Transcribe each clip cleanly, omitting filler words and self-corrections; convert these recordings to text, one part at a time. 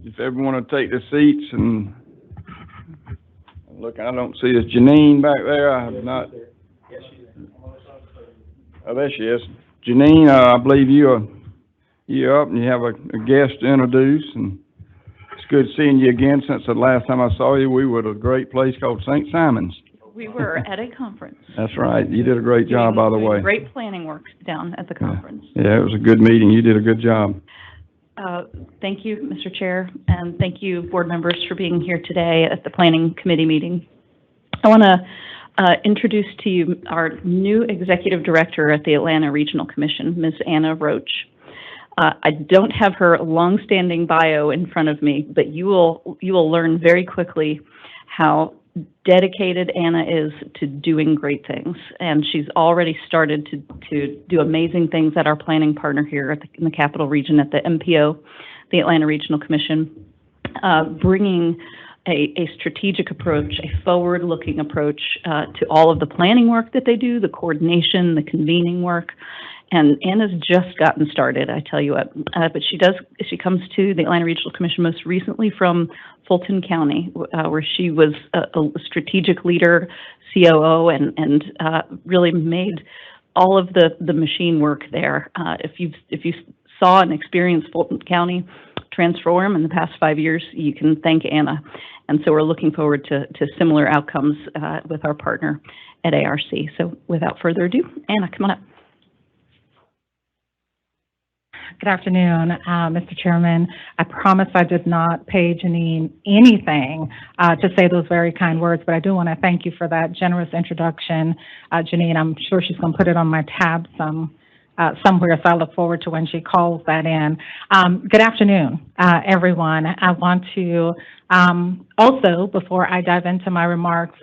if everyone will take their seats and look, I don't see is Janine back there. I have not. Oh, there she is. Janine, I believe you're up and you have a guest to introduce, and it's good seeing you again. Since the last time I saw you, we were at a great place called St. Simon's. We were at a conference. That's right. You did a great job, by the way. Great planning work down at the conference. Yeah, it was a good meeting. You did a good job. Thank you, Mr. Chair, and thank you, board members, for being here today at the Planning Committee meeting. I want to introduce to you our new Executive Director at the Atlanta Regional Commission, Ms. Anna Roach. I don't have her long-standing bio in front of me, but you will learn very quickly how dedicated Anna is to doing great things, and she's already started to do amazing things at our planning partner here in the Capital Region at the MPO, the Atlanta Regional Commission, bringing a strategic approach, a forward-looking approach to all of the planning work that they do, the coordination, the convening work. And Anna's just gotten started, I tell you what. But she comes to the Atlanta Regional Commission most recently from Fulton County, where she was a strategic leader, COO, and really made all of the machine work there. If you saw and experienced Fulton County transform in the past 5 years, you can thank Anna. And so we're looking forward to similar outcomes with our partner at ARC. So without further ado, Anna, come on up. Good afternoon, Mr. Chairman. I promise I did not pay Janine anything to say those very kind words, but I do want to thank you for that generous introduction. Janine, I'm sure she's going to put it on my tab somewhere, so I look forward to when she calls that in. Good afternoon, everyone. I want to also, before I dive into my remarks,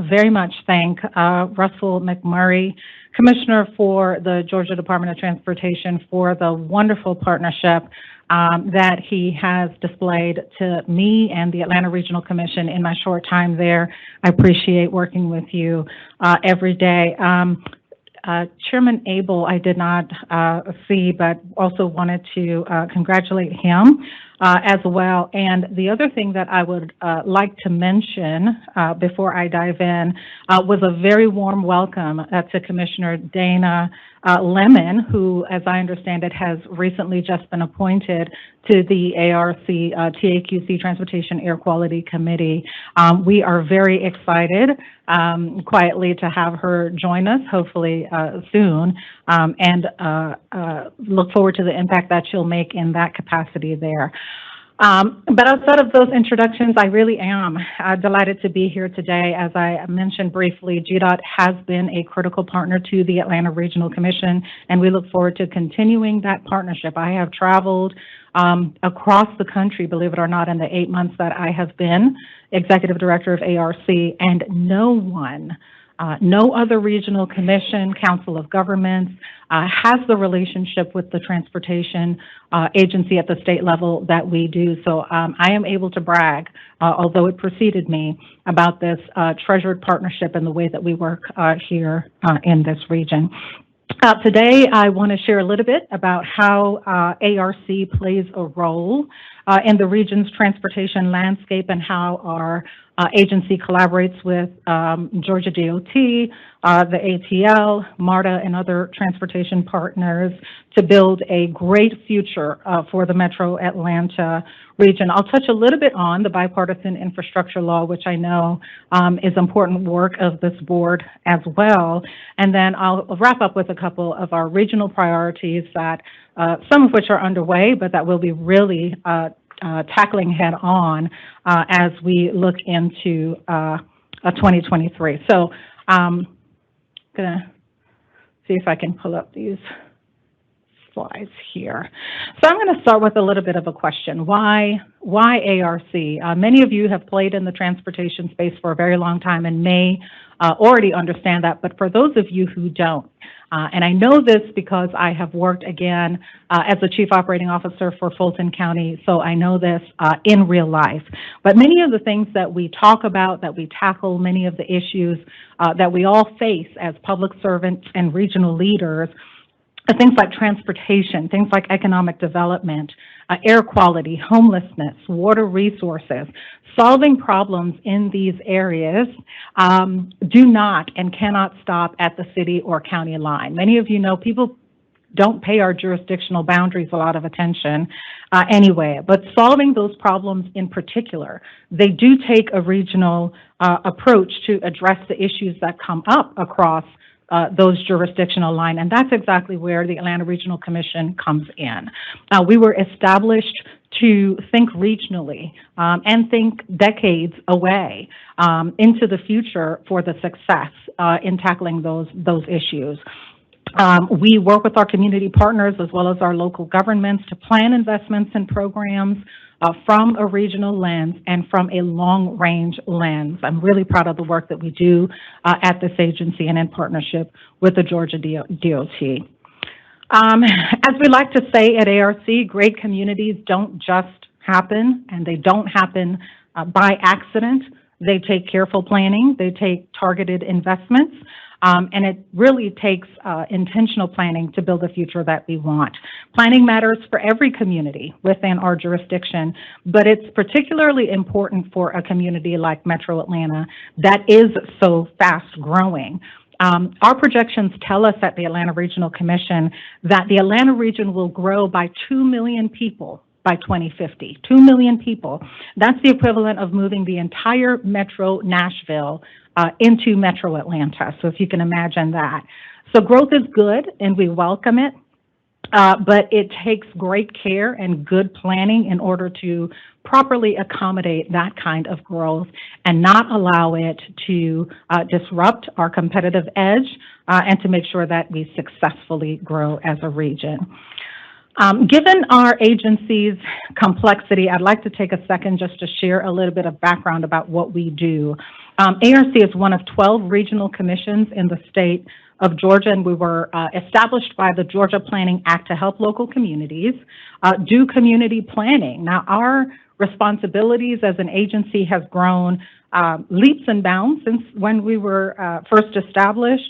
very much thank Russell McMurray, Commissioner for the Georgia Department of Transportation, for the wonderful partnership that he has displayed to me and the Atlanta Regional Commission in my short time there. I appreciate working with you every day. Chairman Abel, I did not see, but also wanted to congratulate him as well. And the other thing that I would like to mention before I dive in was a very warm welcome to Commissioner Dana Lemon, who, as I understand it, has recently just been appointed to the ARC TAQC Transportation Air Quality Committee. We are very excited quietly to have her join us, hopefully soon, and look forward to the impact that she'll make in that capacity there. But outside of those introductions, I really am delighted to be here today. As I mentioned briefly, GDOT has been a critical partner to the Atlanta Regional Commission, and we look forward to continuing that partnership. I have traveled across the country, believe it or not, in the 8 months that I have been Executive Director of ARC, and no other regional commission, council of governments has the relationship with the transportation agency at the state level that we do. So I am able to brag, although it preceded me, about this treasured partnership and the way that we work here in this region. Today, I want to share a little bit about how ARC plays a role in the region's transportation landscape and how our agency collaborates with Georgia DOT, the ATL, MARTA, and other transportation partners to build a great future for the Metro Atlanta region. I'll touch a little bit on the bipartisan infrastructure law, which I know is important work of this board as well. And then I'll wrap up with a couple of our regional priorities that some of which are underway, but that will be really tackling head on as we look into 2023. So I'm gonna see if I can pull up these slides here. So I'm going to start with a little bit of a question. Why ARC? Many of you have played in the transportation space for a very long time and may already understand that, but for those of you who don't, and I know this because I have worked again as a chief operating officer for Fulton County, so I know this in real life. But many of the things that we talk about, that we tackle, many of the issues that we all face as public servants and regional leaders things like transportation, things like economic development, air quality, homelessness, water resources. Solving problems in these areas do not and cannot stop at the city or county line. Many of you know people don't pay our jurisdictional boundaries a lot of attention anyway, but solving those problems in particular, they do take a regional approach to address the issues that come up across those jurisdictional line, and that's exactly where the Atlanta Regional Commission comes in. We were established to think regionally and think decades away into the future for the success in tackling those issues. We work with our community partners as well as our local governments to plan investments and programs from a regional lens and from a long-range lens. I'm really proud of the work that we do at this agency and in partnership with the Georgia DOT. As we like to say at ARC, great communities don't just happen, and they don't happen by accident. They take careful planning, they take targeted investments, and it really takes intentional planning to build the future that we want. Planning matters for every community within our jurisdiction, but it's particularly important for a community like Metro Atlanta that is so fast growing. Our projections tell us at the Atlanta Regional Commission that the Atlanta region will grow by 2 million people by 2050, 2 million people. That's the equivalent of moving the entire Metro Nashville into Metro Atlanta. So if you can imagine that. So growth is good and we welcome it, but it takes great care and good planning in order to properly accommodate that kind of growth and not allow it to disrupt our competitive edge and to make sure that we successfully grow as a region. Given our agency's complexity, I'd like to take a second just to share a little bit of background about what we do. ARC is one of 12 regional commissions in the state of Georgia, and we were established by the Georgia Planning Act to help local communities do community planning. Now, our responsibilities as an agency has grown leaps and bounds since when we were first established.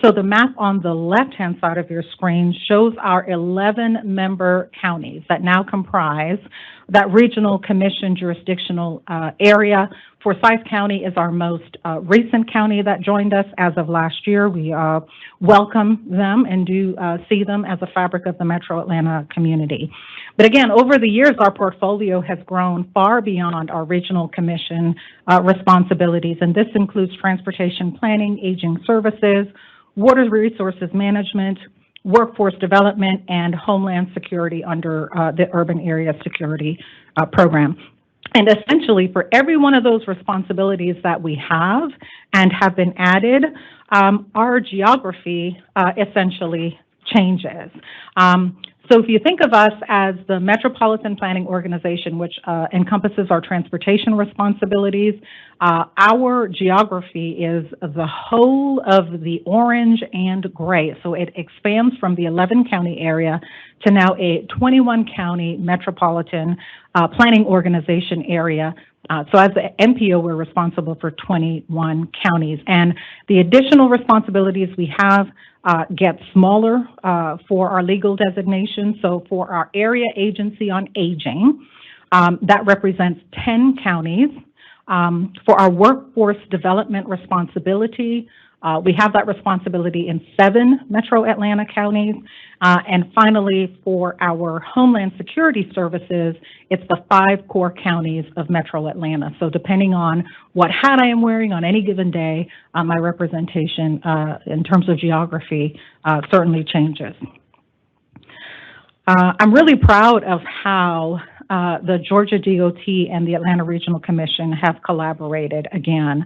So the map on the left-hand side of your screen shows our 11-member counties that now comprise that regional commission jurisdictional area. Forsyth County is our most recent county that joined us as of last year. We welcome them and do see them as a fabric of the Metro Atlanta community. But again, over the years, our portfolio has grown far beyond our regional commission responsibilities, and this includes transportation planning, aging services, water resources management, workforce development, and homeland security under the Urban Area Security Program. And essentially, for every one of those responsibilities that we have and have been added, our geography essentially changes. So if you think of us as the Metropolitan Planning Organization, which encompasses our transportation responsibilities, our geography is the whole of the orange and gray. So it expands from the 11-county area to now a 21-county metropolitan planning organization area. So as the MPO, we're responsible for 21 counties. And the additional responsibilities we have get smaller for our legal designation. So for our Area Agency on Aging, that represents 10 counties. For our workforce development responsibility, we have that responsibility in 7 Metro Atlanta counties. And finally, for our Homeland Security Services, it's the 5 core counties of Metro Atlanta. So depending on what hat I am wearing on any given day, my representation in terms of geography certainly changes. I'm really proud of how the Georgia DOT and the Atlanta Regional Commission have collaborated again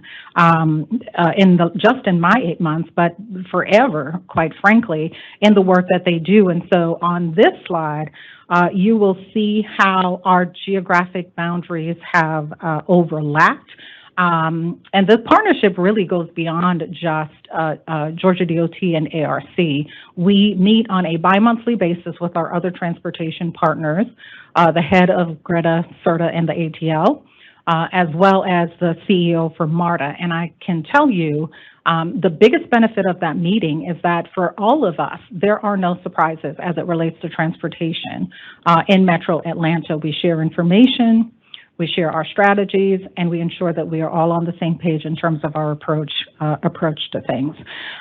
just in my 8 months, but forever, quite frankly, in the work that they do. And so on this slide, you will see how our geographic boundaries have overlapped. And the partnership really goes beyond just Georgia DOT and ARC. We meet on a bi-monthly basis with our other transportation partners, the head of Greta, CERTA, and the ATL, as well as the CEO for MARTA. And I can tell you The biggest benefit of that meeting is that for all of us, there are no surprises as it relates to transportation in Metro Atlanta. We share information, we share our strategies, and we ensure that we are all on the same page in terms of our approach to things.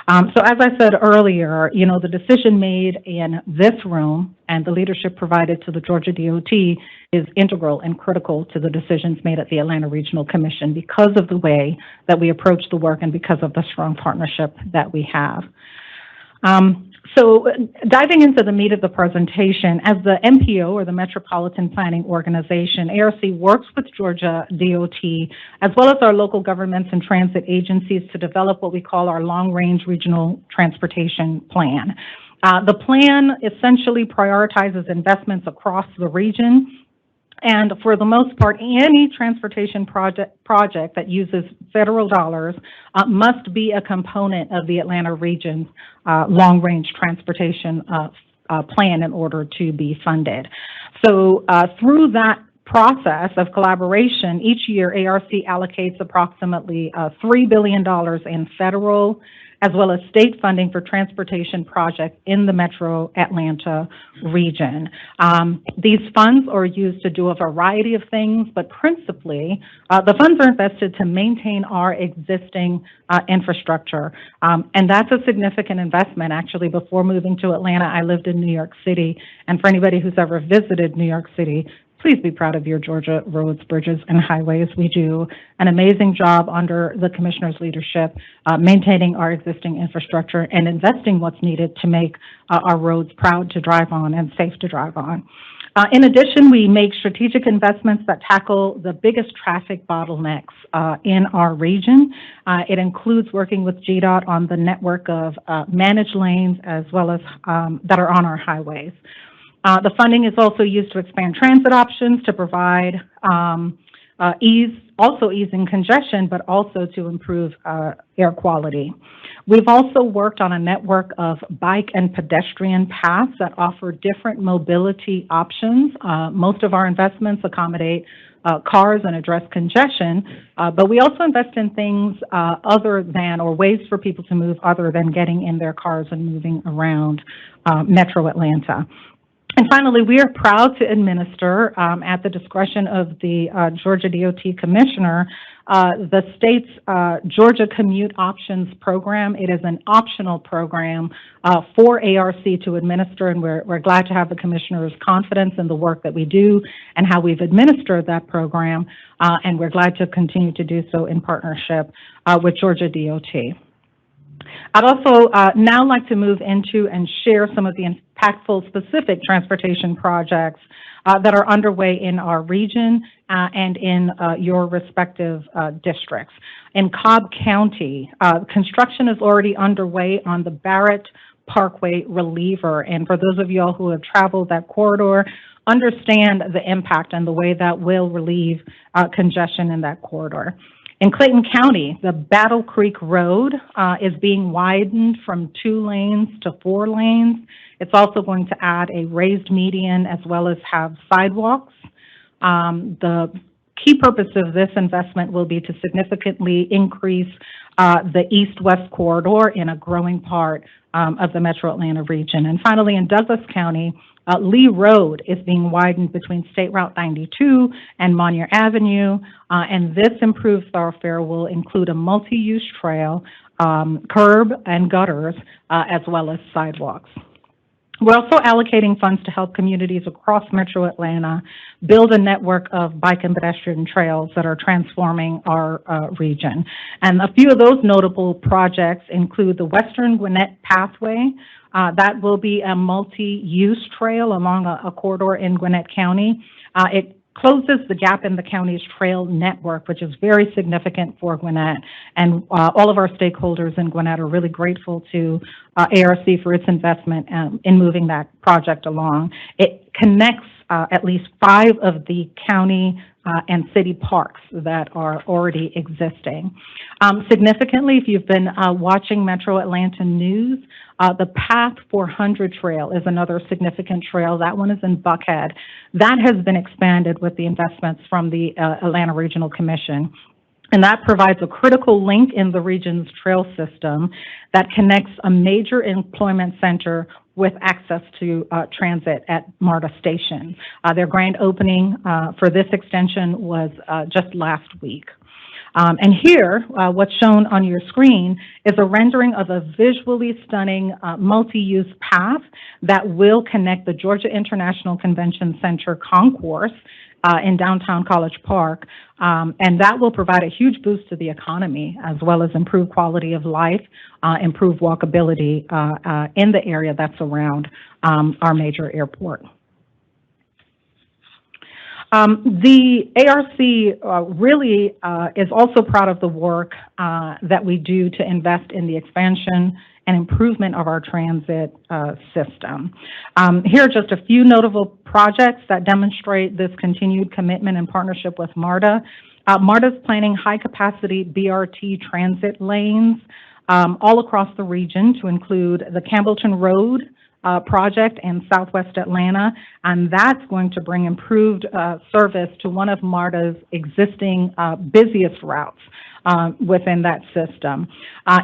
So as I said earlier, you know, the decision made in this room and the leadership provided to the Georgia DOT is integral and critical to the decisions made at the Atlanta Regional Commission because of the way that we approach the work and because of the strong partnership that we have. So diving into the meat of the presentation, as the MPO, or the Metropolitan Planning Organization, ARC works with Georgia DOT, as well as our local governments and transit agencies to develop what we call our long-range regional transportation plan. The plan essentially prioritizes investments across the region. And for the most part, any transportation project that uses federal dollars must be a component of the Atlanta region's long-range transportation plan in order to be funded. So through that process of collaboration, each year ARC allocates approximately $3 billion in federal as well as state funding for transportation projects in the Metro Atlanta region. These funds are used to do a variety of things, but principally, the funds are invested to maintain our existing infrastructure. And that's a significant investment. Actually, before moving to Atlanta, I lived in New York City. And for anybody who's ever visited New York City, please be proud of your Georgia roads, bridges, and highways. We do an amazing job under the commissioner's leadership, maintaining our existing infrastructure and investing what's needed to make our roads proud to drive on and safe to drive on. In addition, we make strategic investments that tackle the biggest traffic bottlenecks in our region. It includes working with GDOT on the network of managed lanes as well as that are on our highways. The funding is also used to expand transit options to provide easing congestion, but also to improve air quality. We've also worked on a network of bike and pedestrian paths that offer different mobility options. Most of our investments accommodate cars and address congestion, but we also invest in things other than, or ways for people to move other than getting in their cars and moving around Metro Atlanta. And finally, we are proud to administer, at the discretion of the Georgia DOT Commissioner, the state's Georgia Commute Options Program. It is an optional program for ARC to administer, and we're glad to have the Commissioner's confidence in the work that we do and how we've administered that program, and we're glad to continue to do so in partnership with Georgia DOT. I'd also now like to move into and share some of the impactful specific transportation projects that are underway in our region and in your respective districts. In Cobb County, construction is already underway on the Barrett Parkway reliever. And for those of y'all who have traveled that corridor, understand the impact and the way that will relieve congestion in that corridor. In Clayton County, the Battle Creek Road is being widened from 2 lanes to 4 lanes. It's also going to add a raised median as well as have sidewalks. The key purpose of this investment will be to significantly increase the east-west corridor in a growing part of the Metro Atlanta region. And finally, in Douglas County, Lee Road is being widened between State Route 92 and Monnier Avenue, and this improved thoroughfare will include a multi-use trail, curb and gutters, as well as sidewalks. We're also allocating funds to help communities across Metro Atlanta build a network of bike and pedestrian trails that are transforming our region. And a few of those notable projects include the Western Gwinnett Pathway. That will be a multi-use trail along a corridor in Gwinnett County. It closes the gap in the county's trail network, which is very significant for Gwinnett. And all of our stakeholders in Gwinnett are really grateful to ARC for its investment in moving that project along. It connects at least 5 of the county and city parks that are already existing. Significantly, if you've been watching Metro Atlanta news, the Path 400 trail is another significant trail. That one is in Buckhead. That has been expanded with the investments from the Atlanta Regional Commission. And that provides a critical link in the region's trail system that connects a major employment center with access to transit at MARTA Station. Their grand opening for this extension was just last week. And here, what's shown on your screen is a rendering of a visually stunning multi-use path that will connect the Georgia International Convention Center concourse in downtown College Park, and that will provide a huge boost to the economy, as well as improve quality of life, improve walkability in the area that's around our major airport. The ARC really is also proud of the work that we do to invest in the expansion and improvement of our transit system. Here are just a few notable projects that demonstrate this continued commitment and partnership with MARTA. MARTA is planning high-capacity BRT transit lanes all across the region to include the Campbellton Road project in Southwest Atlanta, and that's going to bring improved service to one of MARTA's existing busiest routes within that system.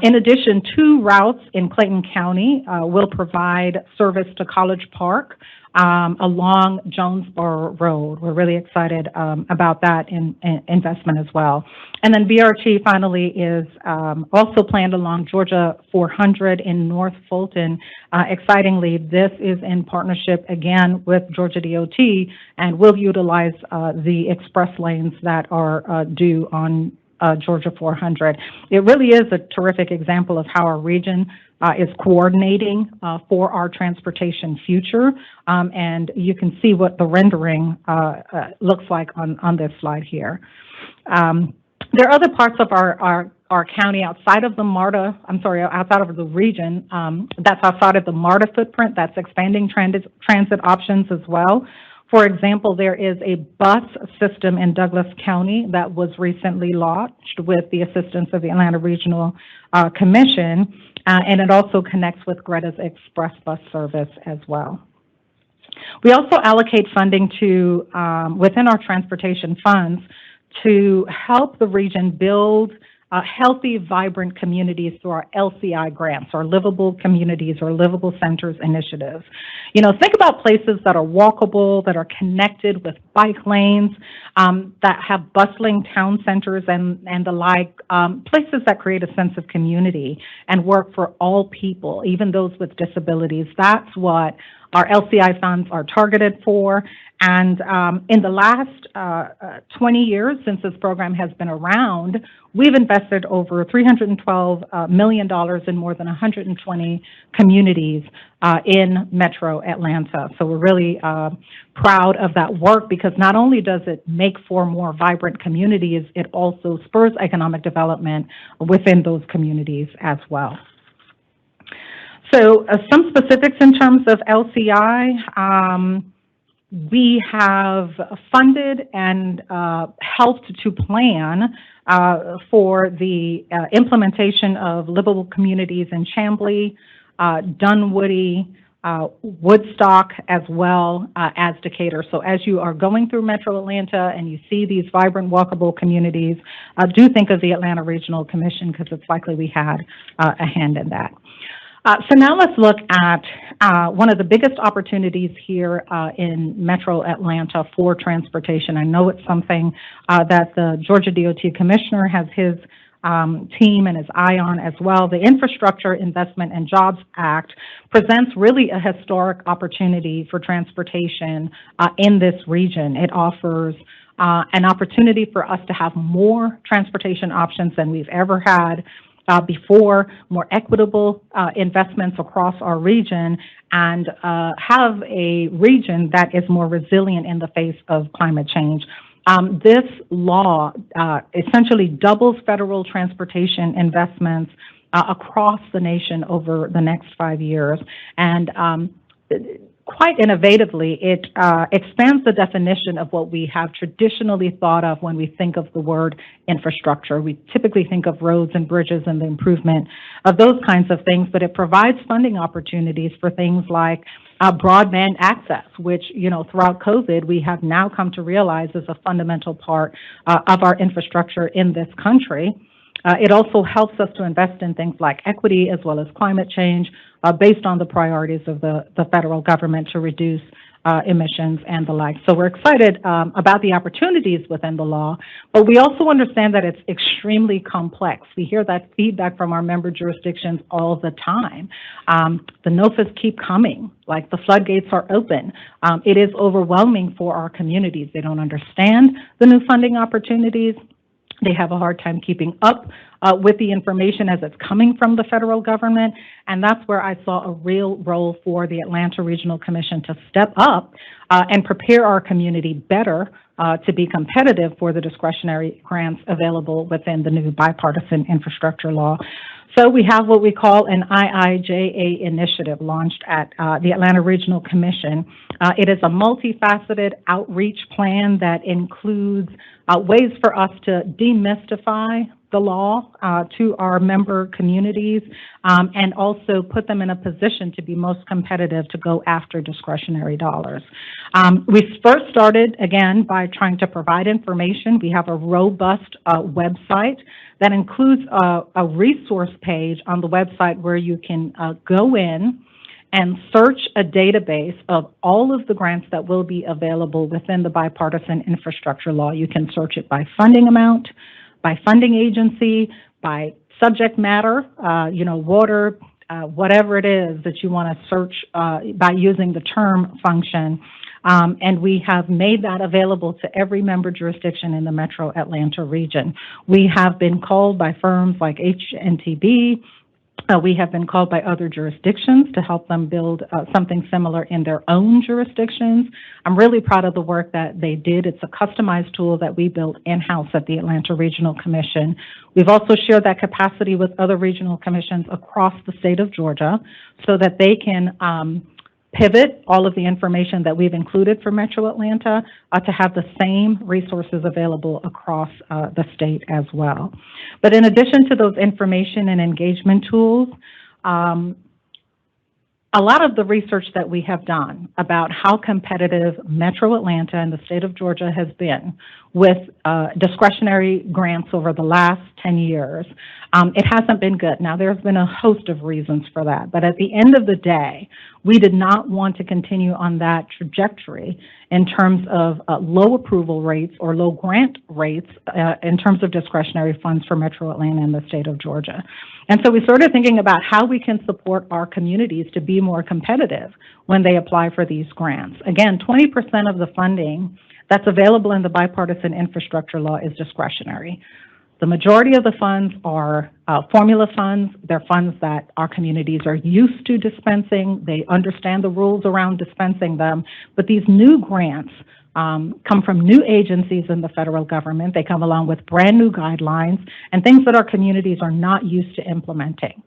In addition, 2 routes in Clayton County will provide service to College Park along Jonesboro Road. We're really excited about that investment as well. And then BRT finally is also planned along Georgia 400 in North Fulton. Excitingly, this is in partnership again with Georgia DOT and will utilize the express lanes that are due on Georgia 400. It really is a terrific example of how our region is coordinating for our transportation future, and you can see what the rendering looks like on this slide here. There are other parts of our county outside of the MARTA, outside of the region, that's outside of the MARTA footprint that's expanding transit options as well. For example, there is a bus system in Douglas County that was recently launched with the assistance of the Atlanta Regional Commission, and it also connects with Greta's Express bus service as well. We also allocate funding to, within our transportation funds, to help the region build healthy, vibrant communities through our LCI grants, our Livable Communities or Livable Centers initiative. You know, think about places that are walkable, that are connected with bike lanes, that have bustling town centers and the like, places that create a sense of community and work for all people, even those with disabilities. That's what our LCI funds are targeted for. And in the last 20 years since this program has been around, we've invested over $312 million in more than 120 communities in Metro Atlanta. So we're really proud of that work, because not only does it make for more vibrant communities, it also spurs economic development within those communities as well. So some specifics in terms of LCI. We have funded and helped to plan for the implementation of livable communities in Chamblee, Dunwoody, Woodstock, as well as Decatur. So as you are going through Metro Atlanta and you see these vibrant, walkable communities, do think of the Atlanta Regional Commission, because it's likely we had a hand in that. So now let's look at one of the biggest opportunities here in Metro Atlanta for transportation. I know it's something that the Georgia DOT Commissioner has his team and his eye on as well. The Infrastructure Investment and Jobs Act presents really a historic opportunity for transportation in this region. It offers an opportunity for us to have more transportation options than we've ever had before, more equitable investments across our region, and have a region that is more resilient in the face of climate change. This law essentially doubles federal transportation investments across the nation over the next 5 years. And quite innovatively, it expands the definition of what we have traditionally thought of when we think of the word infrastructure. We typically think of roads and bridges and the improvement of those kinds of things, but it provides funding opportunities for things like broadband access, which, throughout COVID, we have now come to realize is a fundamental part of our infrastructure in this country. It also helps us to invest in things like equity as well as climate change based on the priorities of the federal government to reduce emissions and the like. So we're excited about the opportunities within the law, but we also understand that it's extremely complex. We hear that feedback from our member jurisdictions all the time. The NOFAs keep coming, like the floodgates are open. It is overwhelming for our communities. They don't understand the new funding opportunities. They have a hard time keeping up with the information as it's coming from the federal government, and that's where I saw a real role for the Atlanta Regional Commission to step up and prepare our community better to be competitive for the discretionary grants available within the new bipartisan infrastructure law. So we have what we call an IIJA initiative launched at the Atlanta Regional Commission. It is a multifaceted outreach plan that includes ways for us to demystify the law to our member communities and also put them in a position to be most competitive to go after discretionary dollars. We first started, again, by trying to provide information. We have a robust website that includes a resource page on the website where you can go in and search a database of all of the grants that will be available within the bipartisan infrastructure law. You can search it by funding amount, by funding agency, by subject matter, water, whatever it is that you want to search by using the term function. And we have made that available to every member jurisdiction in the Metro Atlanta region. We have been called by firms like HNTB. We have been called by other jurisdictions to help them build something similar in their own jurisdictions. I'm really proud of the work that they did. It's a customized tool that we built in-house at the Atlanta Regional Commission. We've also shared that capacity with other regional commissions across the state of Georgia so that they can pivot all of the information that we've included for Metro Atlanta to have the same resources available across the state as well. But in addition to those information and engagement tools, a lot of the research that we have done about how competitive Metro Atlanta and the state of Georgia has been with discretionary grants over the last 10 years, it hasn't been good. Now, there's been a host of reasons for that, but at the end of the day, we did not want to continue on that trajectory in terms of low approval rates or low grant rates in terms of discretionary funds for Metro Atlanta and the state of Georgia. And so we started thinking about how we can support our communities to be more competitive when they apply for these grants. Again, 20% of the funding that's available in the bipartisan infrastructure law is discretionary. The majority of the funds are formula funds. They're funds that our communities are used to dispensing. They understand the rules around dispensing them. But these new grants come from new agencies in the federal government. They come along with brand new guidelines and things that our communities are not used to implementing.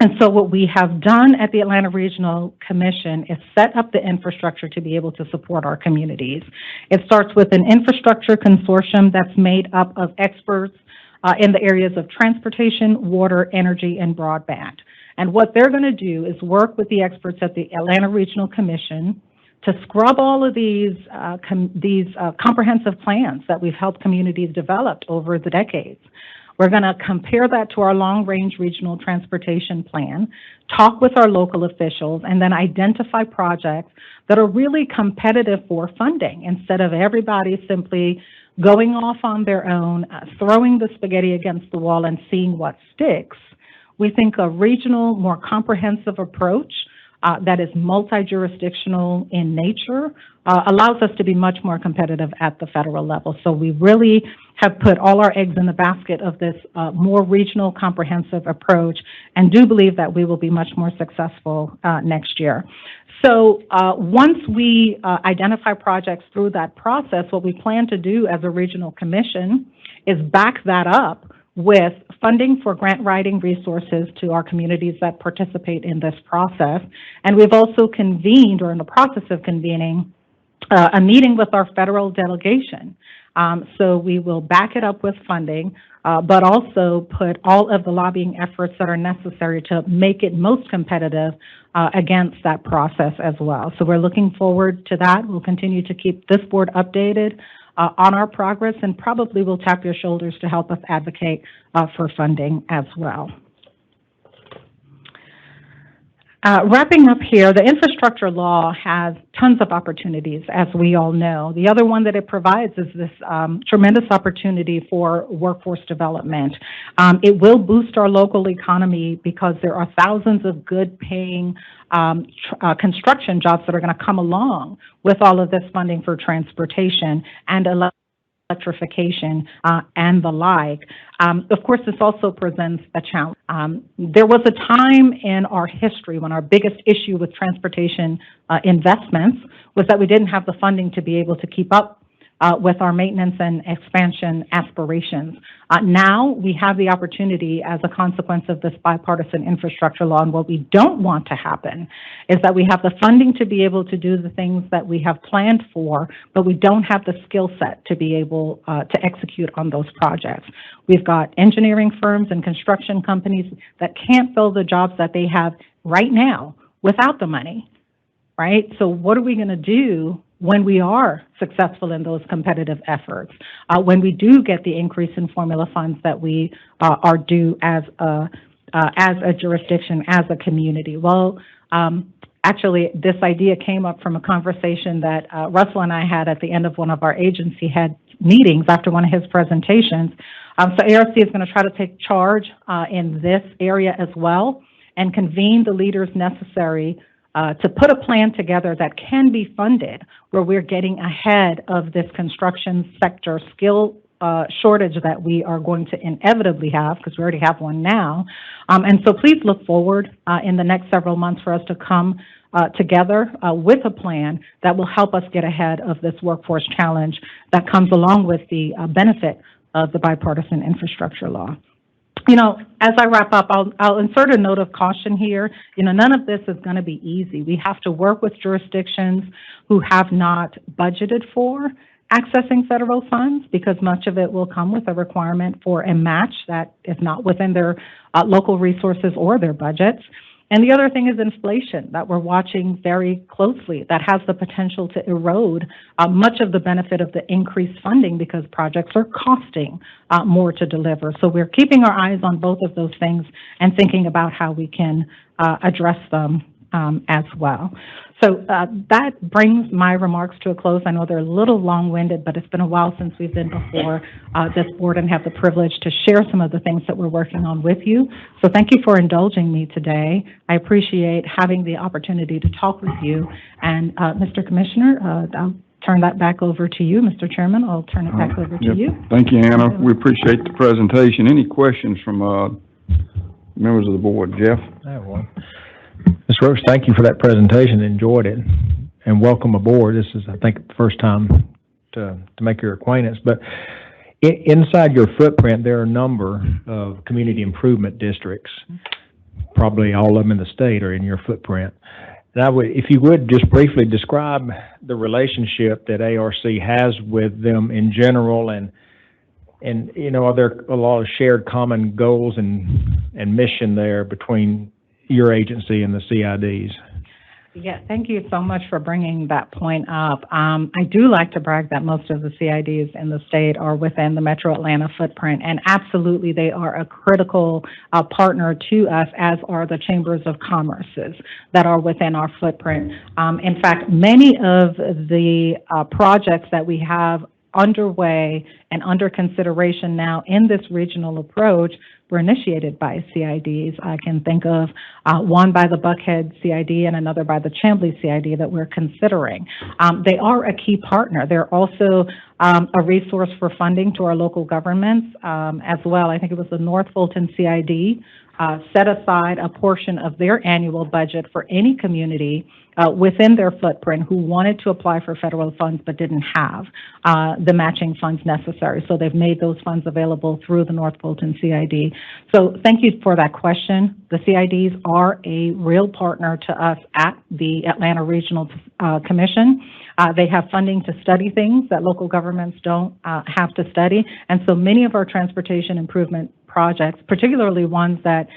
And so what we have done at the Atlanta Regional Commission is set up the infrastructure to be able to support our communities. It starts with an infrastructure consortium that's made up of experts in the areas of transportation, water, energy, and broadband. And what they're going to do is work with the experts at the Atlanta Regional Commission to scrub all of these comprehensive plans that we've helped communities develop over the decades. We're going to compare that to our long-range regional transportation plan, talk with our local officials, and then identify projects that are really competitive for funding instead of everybody simply going off on their own, throwing the spaghetti against the wall and seeing what sticks. We think a regional, more comprehensive approach that is multi-jurisdictional in nature allows us to be much more competitive at the federal level. So we really have put all our eggs in the basket of this more regional comprehensive approach and do believe that we will be much more successful next year. So once we identify projects through that process, what we plan to do as a regional commission is back that up with funding for grant writing resources to our communities that participate in this process. And we've also convened, or in the process of convening, a meeting with our federal delegation. So we will back it up with funding, but also put all of the lobbying efforts that are necessary to make it most competitive against that process as well. So we're looking forward to that. We'll continue to keep this board updated on our progress, and probably will tap your shoulders to help us advocate for funding as well. Wrapping up here, the infrastructure law has tons of opportunities, as we all know. The other one that it provides is this tremendous opportunity for workforce development. It will boost our local economy because there are thousands of good-paying construction jobs that are going to come along with all of this funding for transportation and electrification and the like. Of course, this also presents a challenge. There was a time in our history when our biggest issue with transportation investments was that we didn't have the funding to be able to keep up with our maintenance and expansion aspirations. Now we have the opportunity as a consequence of this bipartisan infrastructure law, and what we don't want to happen is that we have the funding to be able to do the things that we have planned for, but we don't have the skill set to be able to execute on those projects. We've got engineering firms and construction companies that can't fill the jobs that they have right now without the money, right? So what are we going to do when we are successful in those competitive efforts, when we do get the increase in formula funds that we are due as a jurisdiction, as a community? Well, actually, this idea came up from a conversation that Russell and I had at the end of one of our agency head meetings after one of his presentations. So ARC is going to try to take charge in this area as well and convene the leaders necessary to put a plan together that can be funded, where we're getting ahead of this construction sector skill shortage that we are going to inevitably have, because we already have one now. And so please look forward in the next several months for us to come together with a plan that will help us get ahead of this workforce challenge that comes along with the benefit of the bipartisan infrastructure law. You know, as I wrap up, I'll insert a note of caution here. You know, none of this is going to be easy. We have to work with jurisdictions who have not budgeted for accessing federal funds, because much of it will come with a requirement for a match that is not within their local resources or their budgets. And the other thing is inflation that we're watching very closely, that has the potential to erode much of the benefit of the increased funding, because projects are costing more to deliver. So we're keeping our eyes on both of those things and thinking about how we can address them as well. So that brings my remarks to a close. I know they're a little long-winded, but it's been a while since we've been before this board and have the privilege to share some of the things that we're working on with you. So thank you for indulging me today. I appreciate having the opportunity to talk with you. And Mr. Commissioner, I'll turn that back over to you. Mr. Chairman, I'll turn it back over to you. Thank you, Hannah. We appreciate the presentation. Any questions from members of the board? Jeff? I have one. Ms. Roach, thank you for that presentation. Enjoyed it, and welcome aboard. This is, I think, the first time to make your acquaintance. But inside your footprint, there are a number of community improvement districts. Probably all of them in the state are in your footprint. And I would, if you would, just briefly describe the relationship that ARC has with them in general, and you know, are there a lot of shared common goals and mission there between your agency and the CIDs? Yeah, thank you so much for bringing that point up. I do like to brag that most of the CIDs in the state are within the Metro Atlanta footprint, and absolutely they are a critical partner to us, as are the chambers of commerces that are within our footprint. In fact, many of the projects that we have underway and under consideration now in this regional approach were initiated by CIDs. I can think of one by the Buckhead CID and another by the Chamblee CID that we're considering. They are a key partner. They're also a resource for funding to our local governments as well. I think it was the North Fulton CID set aside a portion of their annual budget for any community within their footprint who wanted to apply for federal funds but didn't have the matching funds necessary. So they've made those funds available through the North Fulton CID. So thank you for that question. The CIDs are a real partner to us at the Atlanta Regional Commission. They have funding to study things that local governments don't have to study. And so many of our transportation improvement projects, particularly ones that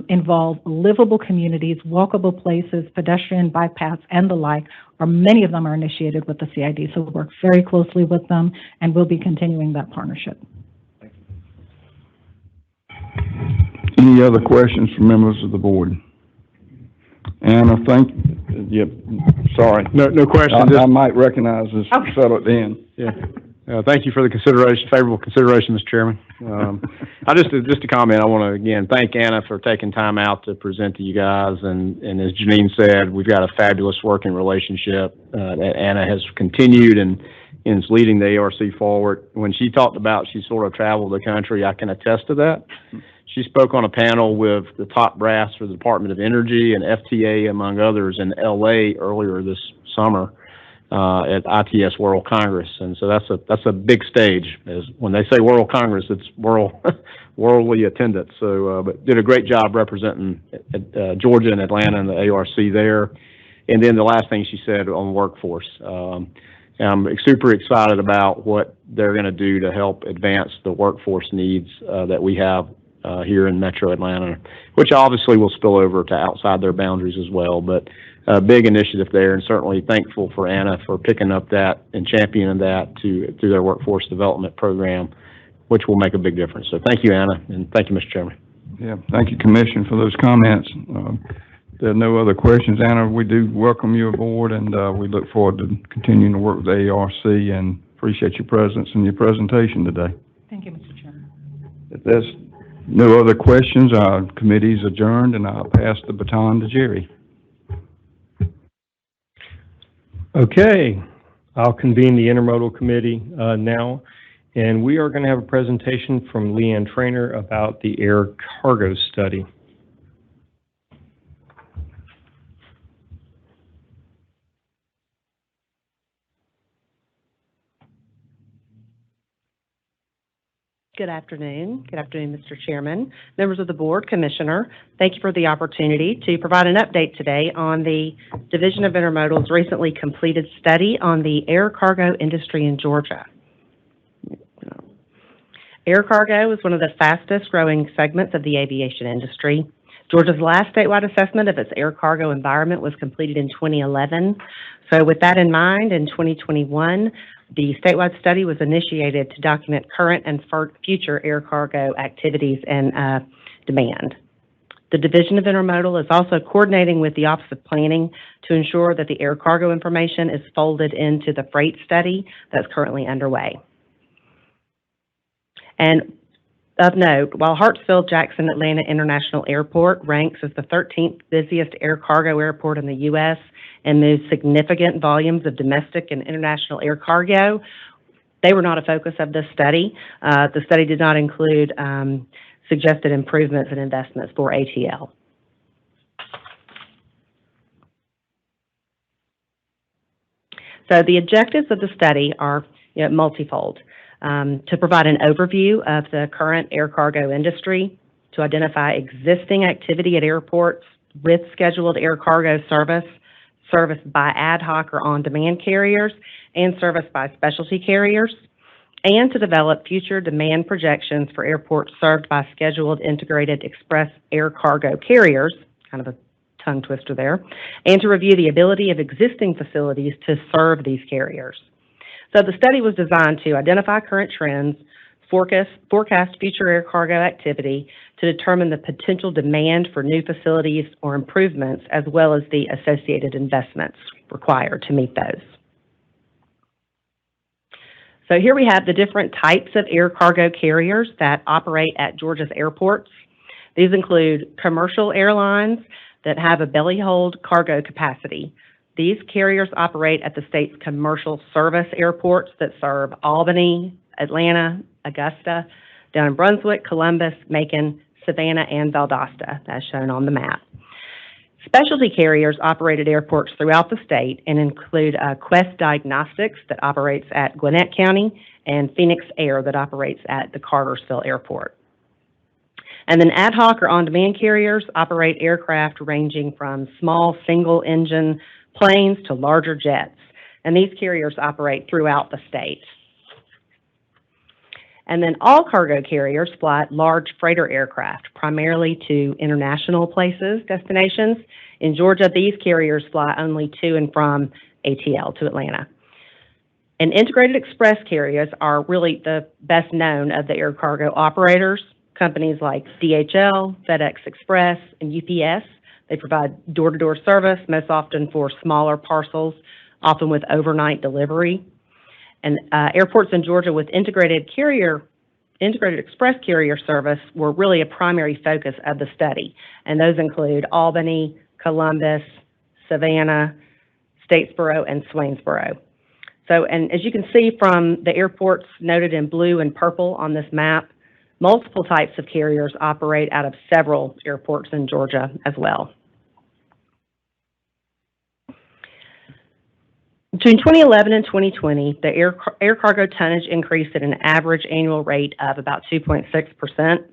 involve livable communities, walkable places, pedestrian bike paths, and the like, many of them are initiated with the CID. So we work very closely with them, and we'll be continuing that partnership. Any other questions from members of the board? Anna, sorry. No question. I might recognize this, settle it in. Yeah. Thank you for the favorable consideration, Mr. Chairman. Just to comment, I want to again thank Anna for taking time out to present to you guys. And as Janine said, we've got a fabulous working relationship that Anna has continued and is leading the ARC forward. When she talked about she sort of traveled the country, I can attest to that. She spoke on a panel with the top brass for the Department of Energy and FTA, among others, in LA earlier this summer at ITS World Congress. And so that's a big stage. As when they say World Congress, it's worldly attendance. So, but did a great job representing Georgia and Atlanta and the ARC there. And then the last thing she said on workforce. I'm super excited about what they're going to do to help advance the workforce needs that we have here in Metro Atlanta, which obviously will spill over to outside their boundaries as well. But a big initiative there, and certainly thankful for Anna for picking up that and championing that through their workforce development program, which will make a big difference. So thank you, Anna, and thank you, Mr. Chairman. Yeah, thank you, Commission, for those comments. There are no other questions. Anna, we do welcome you aboard, and we look forward to continuing to work with the ARC and appreciate your presence and your presentation today. Thank you, Mr. Chairman. If there's no other questions, our committee is adjourned, and I'll pass the baton to Jerry. Okay, I'll convene the Intermodal Committee now, and we are going to have a presentation from Leanne Trainer about the air cargo study. Good afternoon. Good afternoon, Mr. Chairman, members of the board, Commissioner. Thank you for the opportunity to provide an update today on the Division of Intermodal's recently completed study on the air cargo industry in Georgia. Air cargo is one of the fastest growing segments of the aviation industry. Georgia's last statewide assessment of its air cargo environment was completed in 2011. So with that in mind, in 2021, the statewide study was initiated to document current and future air cargo activities and demand. The Division of Intermodal is also coordinating with the Office of Planning to ensure that the air cargo information is folded into the freight study that's currently underway. And of note, while Hartsfield-Jackson Atlanta International Airport ranks as the 13th busiest air cargo airport in the U.S. and moves significant volumes of domestic and international air cargo, they were not a focus of this study. The study did not include suggested improvements and investments for ATL. So the objectives of the study are multifold. To provide an overview of the current air cargo industry, to identify existing activity at airports with scheduled air cargo service by ad hoc or on-demand carriers, and service by specialty carriers, and to develop future demand projections for airports served by scheduled integrated express air cargo carriers, kind of a tongue twister there, and to review the ability of existing facilities to serve these carriers. So the study was designed to identify current trends, forecast future air cargo activity, to determine the potential demand for new facilities or improvements, as well as the associated investments required to meet those. So here we have the different types of air cargo carriers that operate at Georgia's airports. These include commercial airlines that have a belly hold cargo capacity. These carriers operate at the state's commercial service airports that serve Albany, Atlanta, Augusta, down in Brunswick, Columbus, Macon, Savannah, and Valdosta, as shown on the map. Specialty carriers operate at airports throughout the state and include Quest Diagnostics that operates at Gwinnett County and Phoenix Air that operates at the Cartersville Airport. And then ad hoc or on-demand carriers operate aircraft ranging from small single-engine planes to larger jets, and these carriers operate throughout the state. And then all cargo carriers fly large freighter aircraft, primarily to international destinations. In Georgia, these carriers fly only to and from ATL, to Atlanta. And integrated express carriers are really the best known of the air cargo operators. Companies like DHL, FedEx Express, and UPS. They provide door-to-door service, most often for smaller parcels, often with overnight delivery. And airports in Georgia with integrated express carrier service were really a primary focus of the study. And those include Albany, Columbus, Savannah, Statesboro, and Swainsboro. So, and as you can see from the airports noted in blue and purple on this map, multiple types of carriers operate out of several airports in Georgia as well. Between 2011 and 2020, the air cargo tonnage increased at an average annual rate of about 2.6%.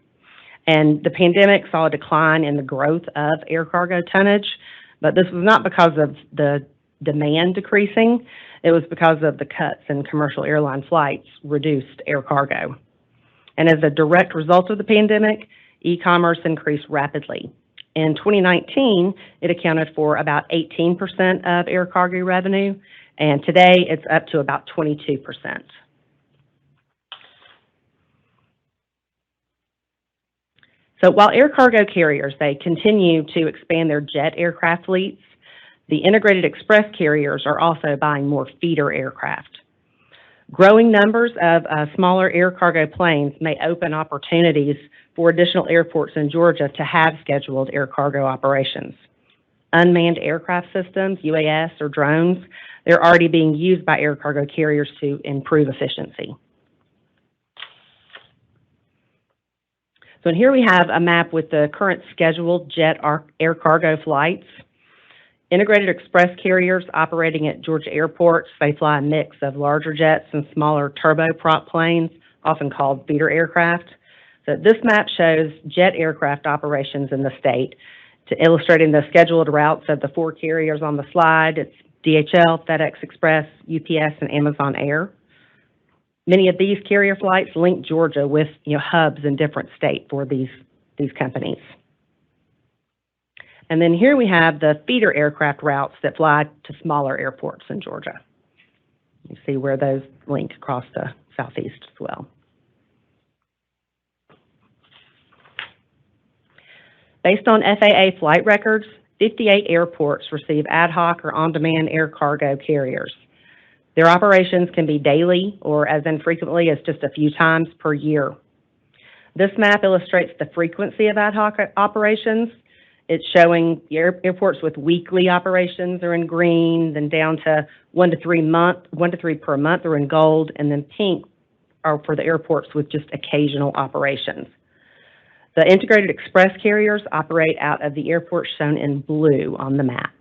And the pandemic saw a decline in the growth of air cargo tonnage, but this was not because of the demand decreasing. It was because of the cuts in commercial airline flights reduced air cargo. And as a direct result of the pandemic, e-commerce increased rapidly. In 2019, it accounted for about 18% of air cargo revenue, and today it's up to about 22%. So while air cargo carriers, they continue to expand their jet aircraft fleets, the integrated express carriers are also buying more feeder aircraft. Growing numbers of smaller air cargo planes may open opportunities for additional airports in Georgia to have scheduled air cargo operations. Unmanned aircraft systems, UAS, or drones, they're already being used by air cargo carriers to improve efficiency. So and here we have a map with the current scheduled jet air cargo flights. Integrated express carriers operating at Georgia airports, they fly a mix of larger jets and smaller turboprop planes, often called feeder aircraft. So this map shows jet aircraft operations in the state. To illustrating the scheduled routes of the four carriers on the slide, it's DHL, FedEx Express, UPS, and Amazon Air. Many of these carrier flights link Georgia with hubs in different states for these companies. And then here we have the feeder aircraft routes that fly to smaller airports in Georgia. You see where those link across the southeast as well. Based on FAA flight records, 58 airports receive ad hoc or on-demand air cargo carriers. Their operations can be daily or as infrequently as just a few times per year. This map illustrates the frequency of ad hoc operations. It's showing the airports with weekly operations are in green, then down to one to three per month are in gold, and then pink are for the airports with just occasional operations. The integrated express carriers operate out of the airport shown in blue on the map.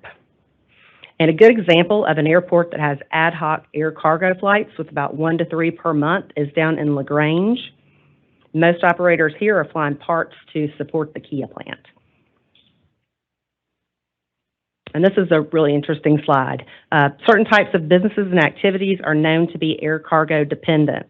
And a good example of an airport that has ad hoc air cargo flights with about 1 to 3 per month is down in LaGrange. Most operators here are flying parts to support the Kia plant. And this is a really interesting slide. Certain types of businesses and activities are known to be air cargo dependent.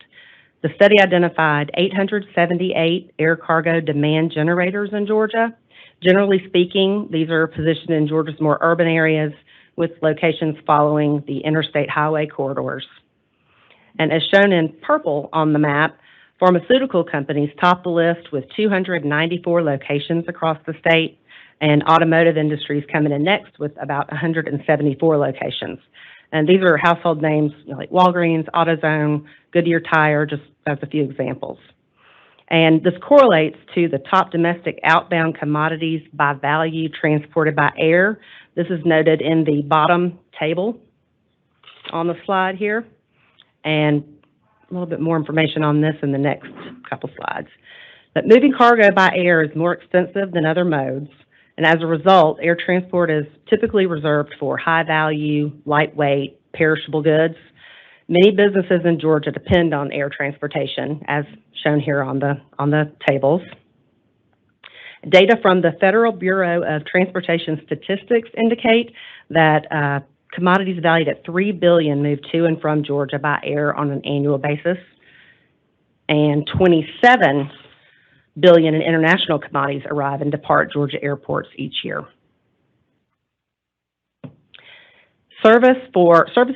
The study identified 878 air cargo demand generators in Georgia. Generally speaking, these are positioned in Georgia's more urban areas with locations following the interstate highway corridors. And as shown in purple on the map, pharmaceutical companies top the list with 294 locations across the state, and automotive industries coming in next with about 174 locations. And these are household names, like Walgreens, AutoZone, Goodyear Tire, just as a few examples. And this correlates to the top domestic outbound commodities by value transported by air. This is noted in the bottom table on the slide here. And a little bit more information on this in the next couple slides. But moving cargo by air is more expensive than other modes. And as a result, air transport is typically reserved for high-value, lightweight, perishable goods. Many businesses in Georgia depend on air transportation, as shown here on the tables. Data from the Federal Bureau of Transportation Statistics indicate that commodities valued at $3 billion move to and from Georgia by air on an annual basis, and $27 billion in international commodities arrive and depart Georgia airports each year. Service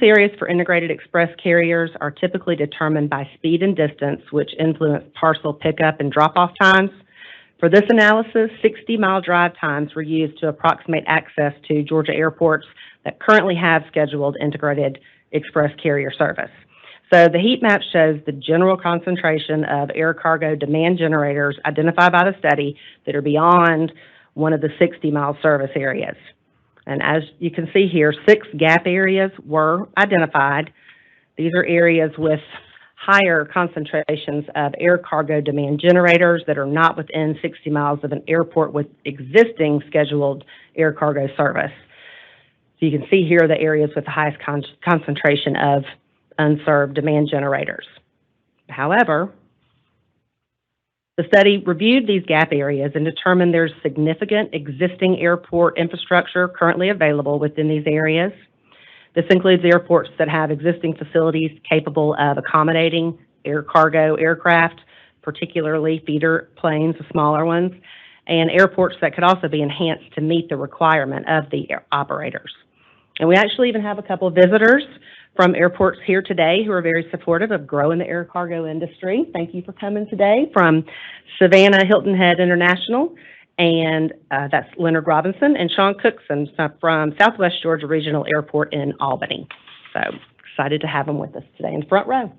areas for integrated express carriers are typically determined by speed and distance, which influence parcel pickup and drop-off times. For this analysis, 60-mile drive times were used to approximate access to Georgia airports that currently have scheduled integrated express carrier service. So the heat map shows the general concentration of air cargo demand generators identified by the study that are beyond one of the 60-mile service areas. And as you can see here, 6 gap areas were identified. These are areas with higher concentrations of air cargo demand generators that are not within 60 miles of an airport with existing scheduled air cargo service. So you can see here the areas with the highest concentration of unserved demand generators. However, the study reviewed these gap areas and determined there's significant existing airport infrastructure currently available within these areas. This includes airports that have existing facilities capable of accommodating air cargo aircraft, particularly feeder planes, the smaller ones, and airports that could also be enhanced to meet the requirement of the operators. And we actually even have a couple of visitors from airports here today who are very supportive of growing the air cargo industry. Thank you for coming today from Savannah Hilton Head International, and that's Leonard Robinson, and Sean Cookson from Southwest Georgia Regional Airport in Albany. So excited to have them with us today in the front row.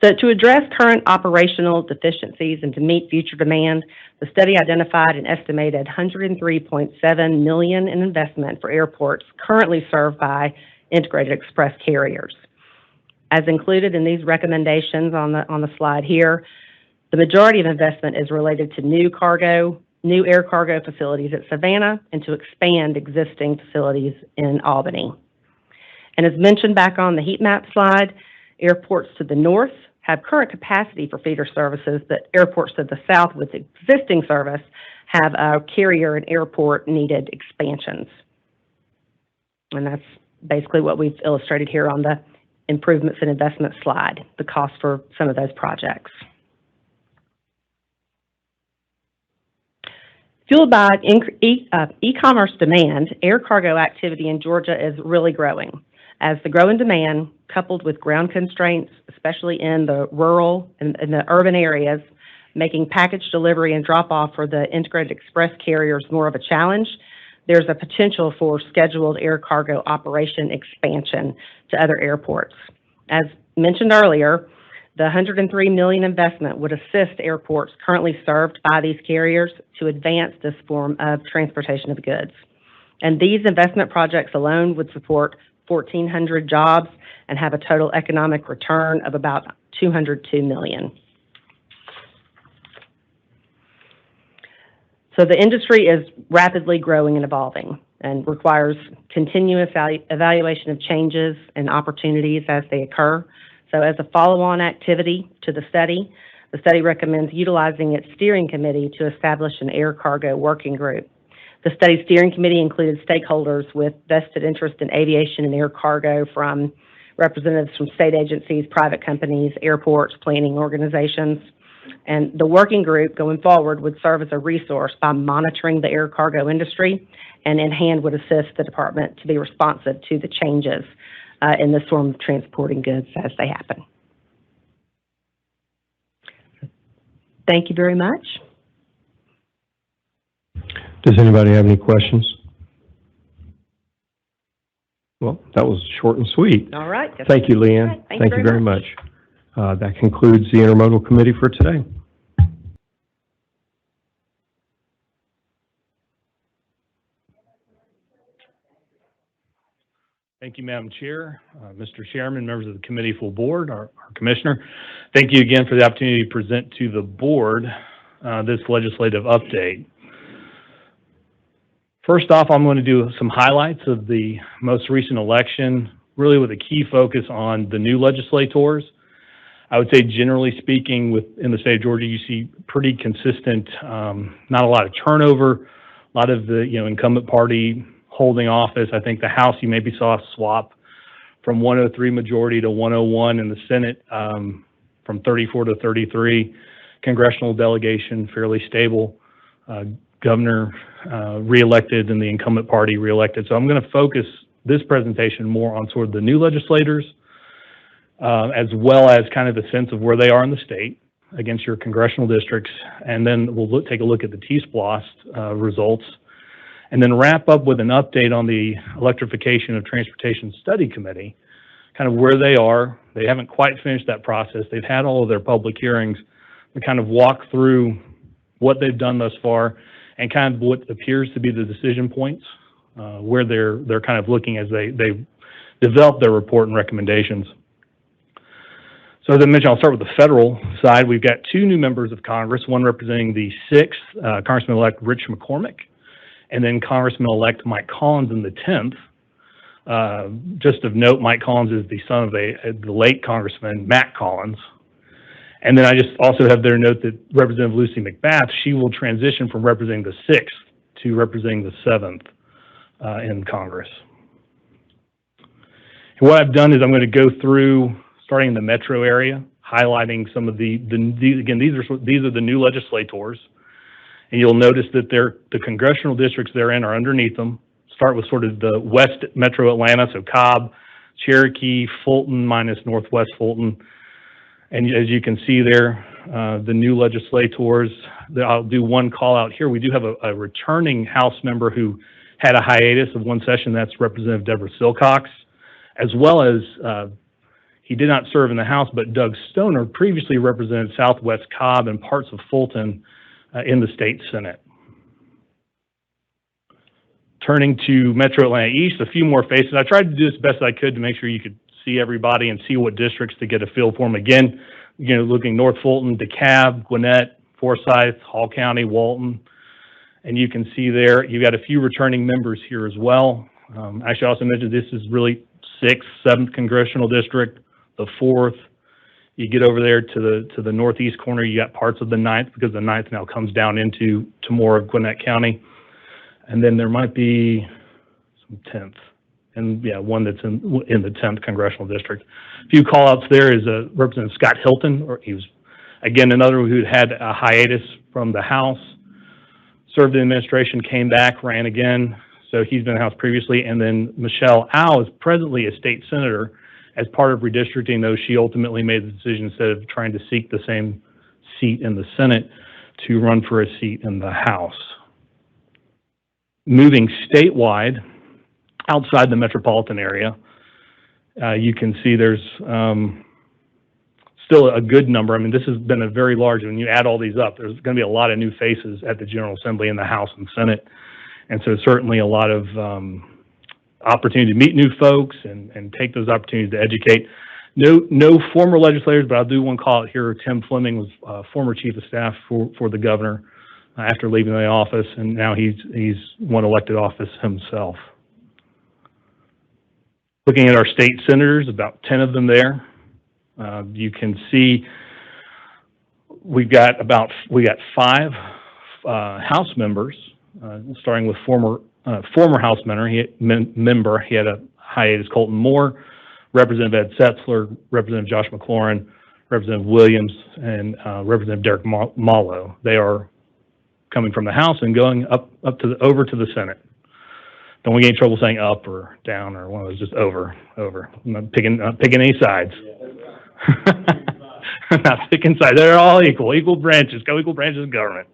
So to address current operational deficiencies and to meet future demand, the study identified an estimated $103.7 million in investment for airports currently served by integrated express carriers. As included in these recommendations on the slide here, the majority of investment is related to new air cargo facilities at Savannah and to expand existing facilities in Albany. And as mentioned back on the heat map slide, airports to the north have current capacity for feeder services, but airports to the south with existing service have carrier and airport needed expansions. And that's basically what we've illustrated here on the improvements and investment slide, the cost for some of those projects. Fueled by e-commerce demand, air cargo activity in Georgia is really growing. As the growing demand, coupled with ground constraints, especially in the rural and in the urban areas, making package delivery and drop-off for the integrated express carriers more of a challenge, there's a potential for scheduled air cargo operation expansion to other airports. As mentioned earlier, the $103 million investment would assist airports currently served by these carriers to advance this form of transportation of goods. And these investment projects alone would support 1,400 jobs and have a total economic return of about $202 million. So the industry is rapidly growing and evolving and requires continuous evaluation of changes and opportunities as they occur. So as a follow-on activity to the study recommends utilizing its steering committee to establish an air cargo working group. The study steering committee included stakeholders with vested interest in aviation and air cargo, from representatives from state agencies, private companies, airports, planning organizations. And the working group going forward would serve as a resource by monitoring the air cargo industry, and in hand would assist the department to be responsive to the changes in this form of transporting goods as they happen. Thank you very much. Does anybody have any questions? Well, that was short and sweet. All right. Thank you, Leanne. All right, Thank you very much. That concludes the Intermodal Committee for today. Thank you, Madam Chair, Mr. Chairman, members of the committee, full board, our commissioner. Thank you again for the opportunity to present to the board this legislative update. First off, I'm going to do some highlights of the most recent election, really with a key focus on the new legislators. I would say, generally speaking, in the state of Georgia, you see pretty consistent, not a lot of turnover, a lot of the incumbent party holding office. I think the House, you maybe saw a swap from 103 majority to 101 in the Senate, from 34 to 33. Congressional delegation fairly stable. Governor reelected and the incumbent party reelected. So I'm going to focus this presentation more on sort of the new legislators, as well as kind of the sense of where they are in the state against your congressional districts. And then we'll take a look at the T-SPLOST results, and then wrap up with an update on the Electrification of Transportation Study Committee, kind of where they are. They haven't quite finished that process. They've had all of their public hearings. We kind of walk through what they've done thus far and kind of what appears to be the decision points, where they're kind of looking as they develop their report and recommendations. So as I mentioned, I'll start with the federal side. We've got two new members of Congress, one representing the 6th, Congressman-elect Rich McCormick, and then Congressman-elect Mike Collins in the 10th. Just of note, Mike Collins is the son of the late Congressman Matt Collins. And then I just also have there note that Representative Lucy McBath, she will transition from representing the 6th to representing the 7th in Congress. And what I've done is I'm going to go through, starting in the metro area, highlighting some of these are the new legislators. And you'll notice that the congressional districts they're in are underneath them. Start with sort of the West Metro Atlanta, so Cobb, Cherokee, Fulton minus Northwest Fulton. And as you can see there, the new legislators, I'll do one call out here. We do have a returning House member who had a hiatus of one session. That's Representative Deborah Silcox, as well as he did not serve in the House, but Doug Stoner previously represented Southwest Cobb and parts of Fulton in the state Senate. Turning to Metro Atlanta East, a few more faces. I tried to do as best I could to make sure you could see everybody and see what districts to get a feel for them. Again, looking North Fulton, DeKalb, Gwinnett, Forsyth, Hall County, Walton. And you can see there, you've got a few returning members here as well. Actually, I also mentioned this is really 6th, 7th congressional district, the 4th. You get over there to the northeast corner, you got parts of the 9th, because the 9th now comes down into more of Gwinnett County. And then there might be some 10th, and yeah, one that's in the 10th congressional district. A few call-outs there is Representative Scott Hilton, or he was, again, another who had a hiatus from the House, served in administration, came back, ran again, so he's been in the House previously. And then Michelle Au is presently a state senator. As part of redistricting, though, she ultimately made the decision, instead of trying to seek the same seat in the Senate, to run for a seat in the House. Moving statewide, outside the metropolitan area, you can see there's still a good number. I mean, this has been a very large, when you add all these up, there's going to be a lot of new faces at the General Assembly in the House and Senate. And so certainly a lot of opportunity to meet new folks and take those opportunities to educate. No former legislators, but I'll do one call out here. Tim Fleming was former chief of staff for the governor after leaving the office, and now he's won elected office himself. Looking at our state senators, about 10 of them there. You can see we got 5 House members, starting with former House member. He had a hiatus, Colton Moore, Representative Ed Setzler, Representative Josh McLaurin, Representative Williams, and Representative Derek Mallow. They are coming from the House and going over to the Senate. Don't we get in trouble saying up or down or one of those, just over. I'm not picking any sides. Not picking sides. They're all equal branches. Go equal branches of government.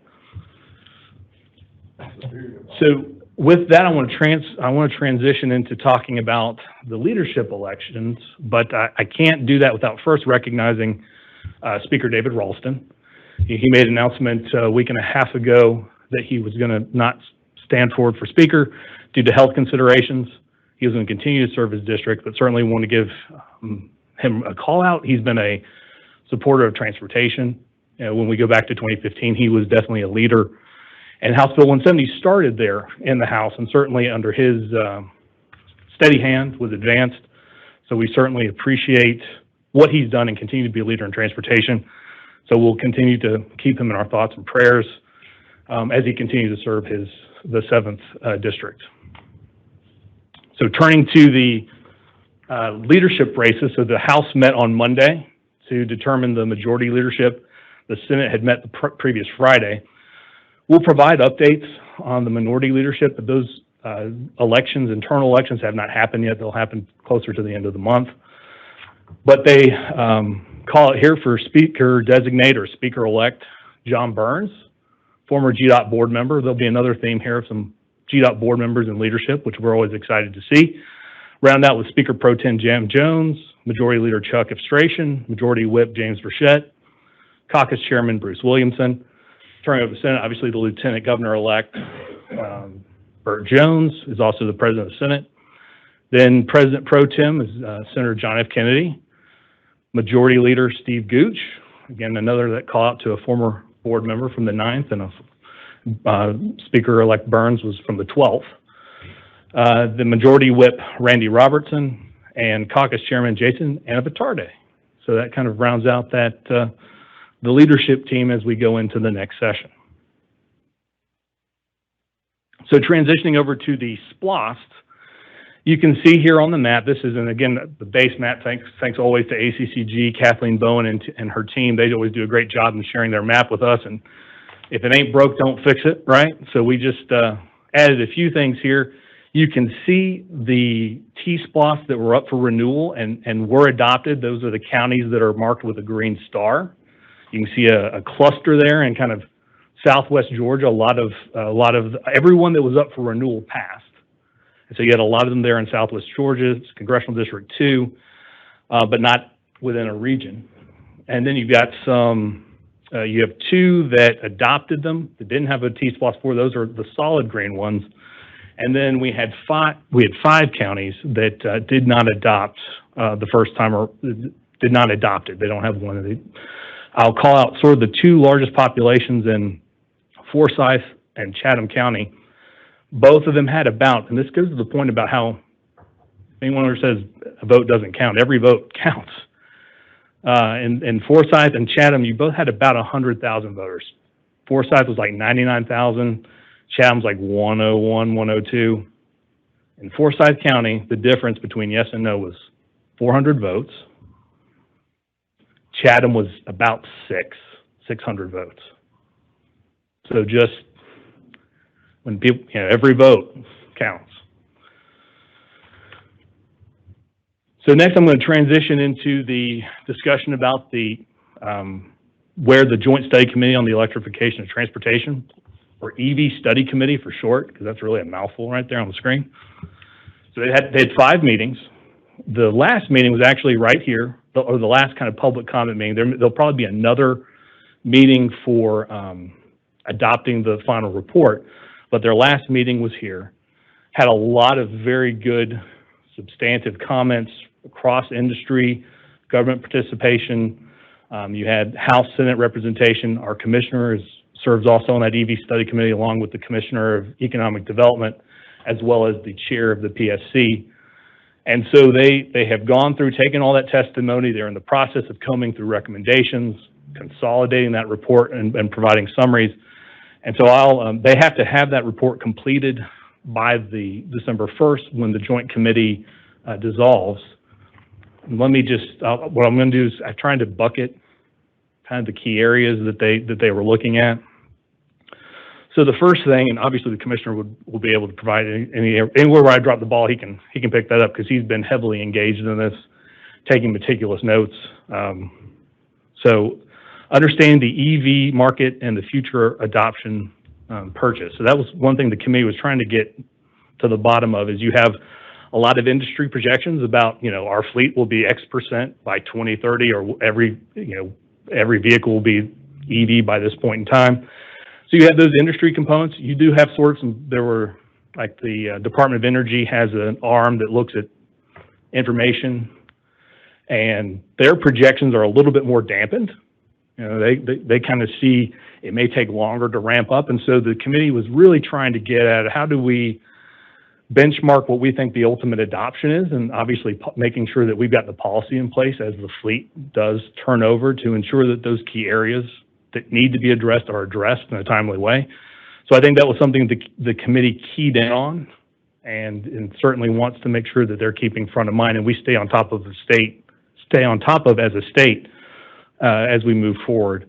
So With that, I want to transition into talking about the leadership elections, but I can't do that without first recognizing Speaker David Ralston. He made an announcement a week and a half ago that he was going to not stand forward for Speaker due to health considerations. He was going to continue to serve his district, but certainly want to give him a call out. He's been a supporter of transportation. When we go back to 2015, he was definitely a leader. And House Bill 170 started there in the House, and certainly under his steady hand was advanced. So we certainly appreciate what he's done and continue to be a leader in transportation. So we'll continue to keep him in our thoughts and prayers as he continues to serve the 7th district. So turning to the leadership races, so the House met on Monday to determine the majority leadership. The Senate had met the previous Friday. We'll provide updates on the minority leadership, but those elections, internal elections, have not happened yet. They'll happen closer to the end of the month. But they call it here for Speaker Designate or Speaker-elect John Burns, former GDOT board member. There'll be another theme here of some GDOT board members in leadership, which we're always excited to see. Round out with Speaker Pro Tem Jim Jones, Majority Leader Chuck Efstration, Majority Whip James Burchett, Caucus Chairman Bruce Williamson. Turning over to the Senate, obviously the Lieutenant Governor-elect Burt Jones is also the President of the Senate. Then President Pro Tem is Senator John F. Kennedy. Majority Leader Steve Gooch, again, another that call out to a former board member from the 9th, and Speaker-elect Burns was from the 12th. The Majority Whip Randy Robertson, and Caucus Chairman Jason Anabatarde. So that kind of rounds out that the leadership team as we go into the next session. So transitioning over to the SPLOST, you can see here on the map, this is, and again, the base map, thanks always to ACCG, Kathleen Bowen and her team. They always do a great job in sharing their map with us, and if it ain't broke, don't fix it, right? So we just added a few things here. You can see the T-SPLOST that were up for renewal and were adopted. Those are the counties that are marked with a green star. You can see a cluster there in kind of southwest Georgia. A lot of everyone that was up for renewal passed. And so you had a lot of them there in southwest Georgia. It's Congressional District 2, but not within a region. And then you've got you have 2 that adopted them, that didn't have a T-SPLOST 4. Those are the solid green ones. And then we had 5 counties that did not adopt the first time, or did not adopt it. They don't have one of the. I'll call out sort of the 2 largest populations in Forsyth and Chatham County. Both of them had about, and this goes to the point about how anyone who says a vote doesn't count, every vote counts. In Forsyth and Chatham, you both had about 100,000 voters. Forsyth was like 99,000. Chatham's like 101, 102. In Forsyth County, the difference between yes and no was 400 votes. Chatham was about 600 votes. So just when people, every vote counts. So next I'm going to transition into the discussion about where the Joint Study Committee on the Electrification of Transportation, or EV Study Committee for short, because that's really a mouthful right there on the screen. So they had 5 meetings. The last meeting was actually right here, or the last kind of public comment meeting. There'll probably be another meeting for adopting the final report, but their last meeting was here. Had a lot of very good substantive comments across industry, government participation. You had House Senate representation. Our commissioner serves also on that EV Study Committee, along with the Commissioner of Economic Development, as well as the chair of the PSC. And so they have gone through, taken all that testimony. They're in the process of combing through recommendations, consolidating that report, and providing summaries. And so they have to have that report completed by the December 1st when the Joint Committee dissolves. And let me just, what I'm going to do is I'm trying to bucket kind of the key areas that they were looking at. So the first thing, and obviously the commissioner will be able to provide anywhere where I drop the ball, he can pick that up because he's been heavily engaged in this, taking meticulous notes. So understanding the EV market and the future adoption purchase. So that was one thing the committee was trying to get to the bottom of, is you have a lot of industry projections about, our fleet will be X% by 2030, or every vehicle will be EV by this point in time. So you have those industry components. You do have like the Department of Energy has an arm that looks at information, and their projections are a little bit more dampened. They kind of see it may take longer to ramp up. And so the committee was really trying to get at how do we benchmark what we think the ultimate adoption is, and obviously making sure that we've got the policy in place as the fleet does turn over to ensure that those key areas that need to be addressed are addressed in a timely way. So I think that was something the committee keyed in on, and certainly wants to make sure that they're keeping front of mind, and we stay on top of as a state as we move forward.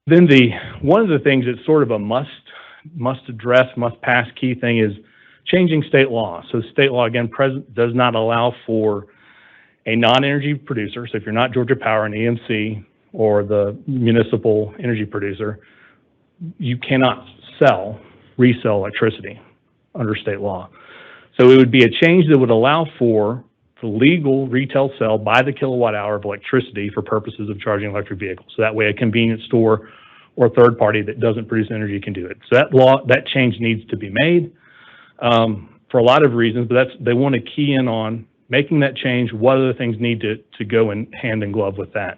Then one of the things that's sort of a must address, must pass key thing is changing state law. So state law, again, does not allow for a non-energy producer. So if you're not Georgia Power, an EMC, or the municipal energy producer, you cannot resell electricity under state law. So it would be a change that would allow for the legal retail sale by the kilowatt hour of electricity for purposes of charging electric vehicles. So that way a convenience store or third party that doesn't produce energy can do it. So that change needs to be made for a lot of reasons, but they want to key in on making that change. What other things need to go in hand in glove with that?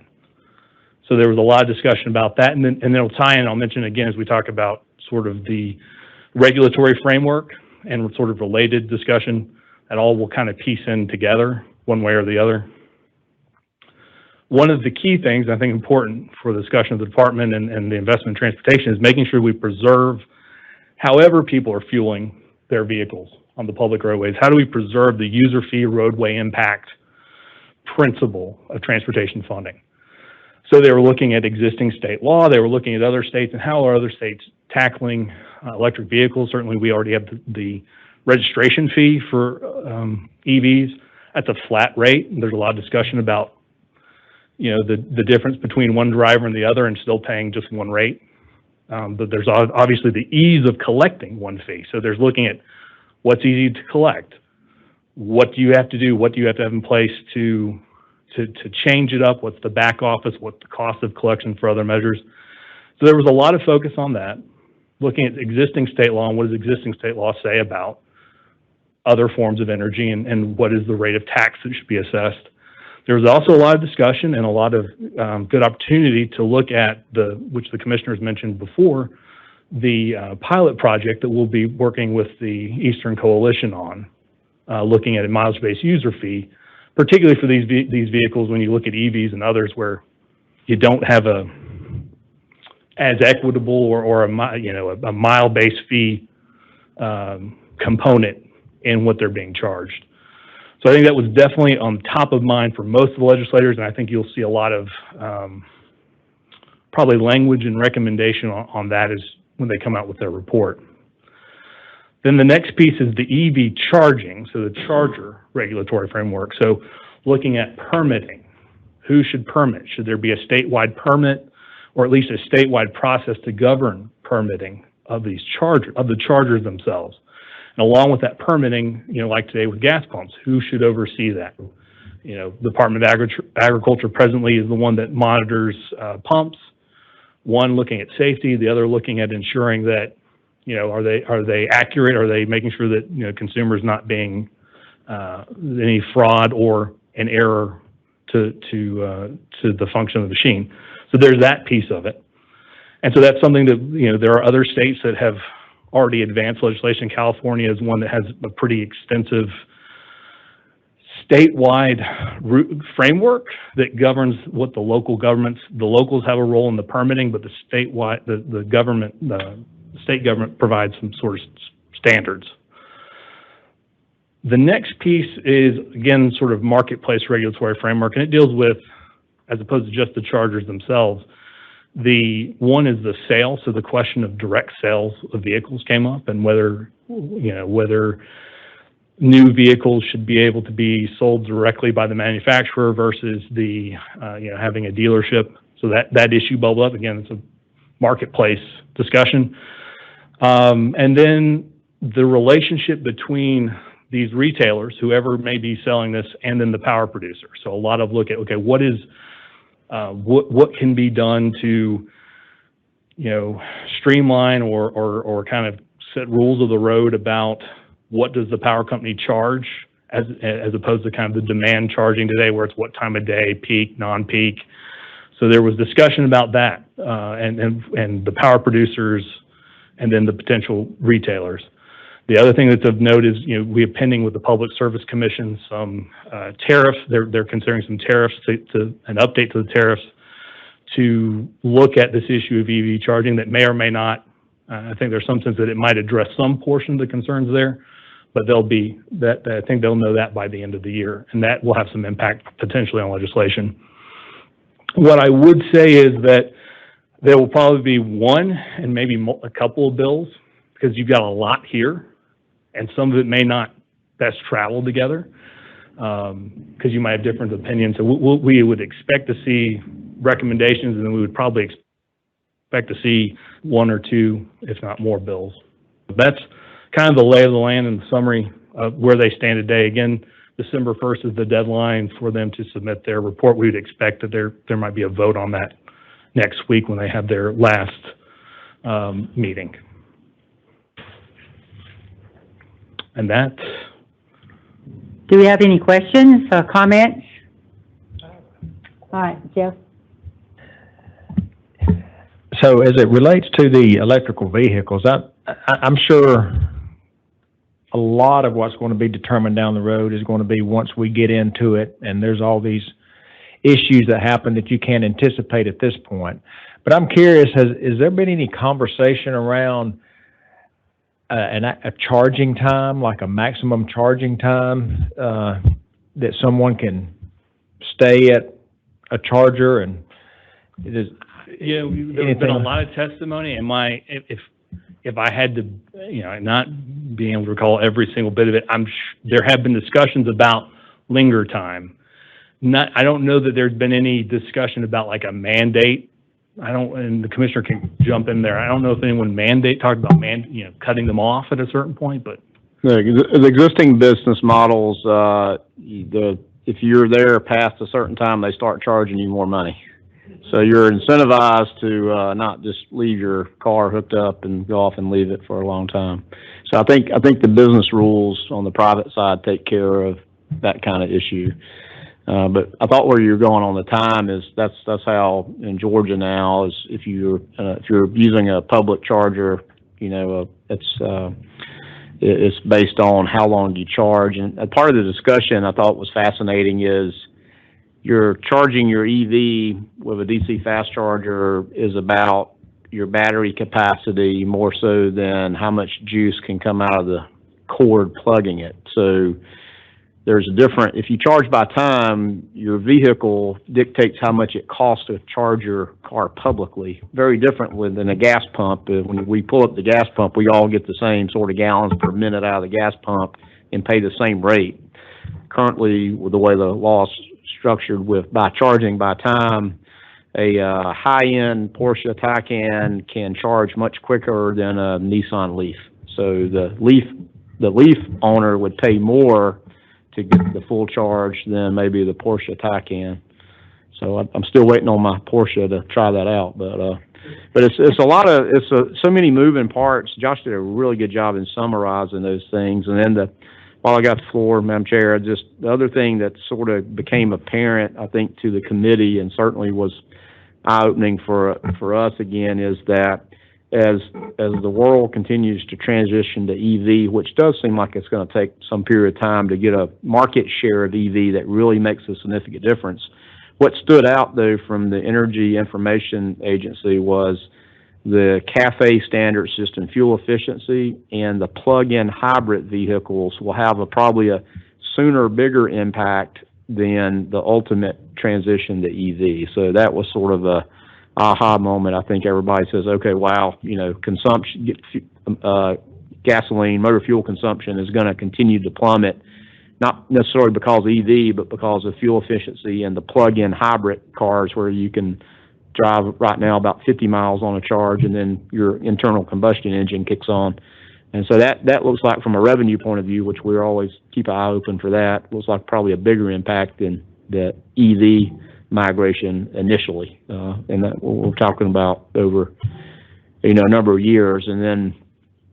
So there was a lot of discussion about that, and then it'll tie in, I'll mention again, as we talk about sort of the regulatory framework and sort of related discussion, that all will kind of piece in together one way or the other. One of the key things I think important for the discussion of the department and the investment in transportation is making sure we preserve, however people are fueling their vehicles on the public roadways, how do we preserve the user fee roadway impact principle of transportation funding? So they were looking at existing state law, they were looking at other states, and how are other states tackling electric vehicles. Certainly we already have the registration fee for EVs. That's a flat rate. There's a lot of discussion about, the difference between one driver and the other and still paying just one rate. But there's obviously the ease of collecting one fee. So there's looking at what's easy to collect. What do you have to do? What do you have to have in place to change it up? What's the back office? What's the cost of collection for other measures? So there was a lot of focus on that, looking at existing state law and what does existing state law say about other forms of energy and what is the rate of tax that should be assessed. There was also a lot of discussion and a lot of good opportunity to look at which the commissioners mentioned before, the pilot project that we'll be working with the Eastern Coalition on, looking at a mileage-based user fee, particularly for these vehicles when you look at EVs and others where you don't have as equitable or a mile-based fee component in what they're being charged. So I think that was definitely on top of mind for most of the legislators, and I think you'll see a lot of probably language and recommendation on that is when they come out with their report. Then the next piece is the EV charging, so the charger regulatory framework. So looking at permitting, who should permit? Should there be a statewide permit or at least a statewide process to govern permitting of the chargers themselves? And along with that permitting, like today with gas pumps, who should oversee that? The Department of Agriculture presently is the one that monitors pumps, one looking at safety, the other looking at ensuring that, are they accurate? Are they making sure that, consumers not being any fraud or an error to the function of the machine? So there's that piece of it. And so that's something that, there are other states that have already advanced legislation. California is one that has a pretty extensive statewide framework that governs what the locals have a role in the permitting, but the state government provides some sort of standards. The next piece is, again, sort of marketplace regulatory framework, and it deals with, as opposed to just the chargers themselves, one is the sale. So the question of direct sales of vehicles came up, and whether new vehicles should be able to be sold directly by the manufacturer versus having a dealership. So that issue bubbled up. Again, it's a marketplace discussion. And then the relationship between these retailers, whoever may be selling this, and then the power producer. So a lot of look at, okay, what can be done to, streamline or kind of set rules of the road about what does the power company charge as opposed to kind of the demand charging today, where it's what time of day, peak, non-peak. So there was discussion about that, and the power producers and then the potential retailers. The other thing that's of note is, we have pending with the Public Service Commission some tariffs. They're considering some tariffs to an update to the tariffs to look at this issue of EV charging that may or may not. I think there's some sense that it might address some portion of the concerns there, but I think they'll know that by the end of the year, and that will have some impact potentially on legislation. What I would say is that there will probably be one and maybe a couple of bills, because you've got a lot here, and some of it may not best travel together, because you might have different opinions. So we would expect to see recommendations, and then we would probably expect to see one or two, if not more, bills. That's kind of the lay of the land and the summary of where they stand today. Again, December 1st is the deadline for them to submit their report. We would expect that there might be a vote on that next week when they have their last meeting. And that. Do we have any questions or comments? All right, Jeff. So as it relates to the electrical vehicles, I'm sure a lot of what's going to be determined down the road is going to be once we get into it, and there's all these issues that happen that you can't anticipate at this point. But I'm curious, has there been any conversation around a charging time, like a maximum charging time, that someone can stay at a charger? And there's been a lot of testimony, and if I had to, not being able to recall every single bit of it, there have been discussions about linger time. I don't know that there's been any discussion about like a mandate. And the commissioner can jump in there. I don't know if anyone talked about cutting them off at a certain point, but. The existing business models, if you're there past a certain time, they start charging you more money. So you're incentivized to not just leave your car hooked up and go off and leave it for a long time. So I think the business rules on the private side take care of that kind of issue. But I thought where you're going on the time is that's how in Georgia now is if you're using a public charger, it's based on how long you charge. And part of the discussion I thought was fascinating is you're charging your EV with a DC fast charger is about your battery capacity more so than how much juice can come out of the cord plugging it. So there's if you charge by time, your vehicle dictates how much it costs to charge your car publicly. Very different than a gas pump. When we pull up the gas pump, we all get the same sort of gallons per minute out of the gas pump and pay the same rate. Currently, with the way the law is structured by charging by time, a high-end Porsche Taycan can charge much quicker than a Nissan Leaf. So the Leaf owner would pay more to get the full charge than maybe the Porsche Taycan. So I'm still waiting on my Porsche to try that out. But it's so many moving parts. Josh did a really good job in summarizing those things. And then while I got the floor, Madam Chair, just the other thing that sort of became apparent, I think, to the committee and certainly was eye-opening for us again is that as the world continues to transition to EV, which does seem like it's going to take some period of time to get a market share of EV that really makes a significant difference. What stood out, though, from the Energy Information Agency was the CAFE standard system fuel efficiency, and the plug-in hybrid vehicles will have probably a sooner, bigger impact than the ultimate transition to EV. So that was sort of a aha moment. I think everybody says, okay, wow, consumption, gasoline, motor fuel consumption is going to continue to plummet, not necessarily because of EV, but because of fuel efficiency and the plug-in hybrid cars where you can drive right now about 50 miles on a charge, and then your internal combustion engine kicks on. And so that looks like, from a revenue point of view, which we always keep an eye open for, that looks like probably a bigger impact than the EV migration initially. And that we're talking about over, a number of years. And then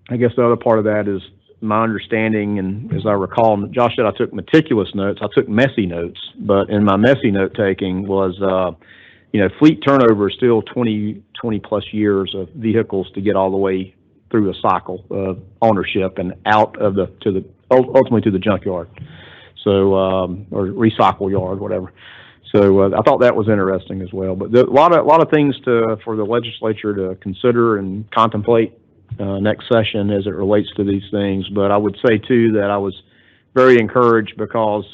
I guess the other part of that is my understanding, and as I recall, Josh said I took meticulous notes. I took messy notes, but in my messy note taking was, fleet turnover is still 20 plus years of vehicles to get all the way through a cycle of ownership and out of ultimately to the junkyard. So, or recycle yard, whatever. So I thought that was interesting as well. But a lot of things for the legislature to consider and contemplate next session as it relates to these things. But I would say too that I was very encouraged because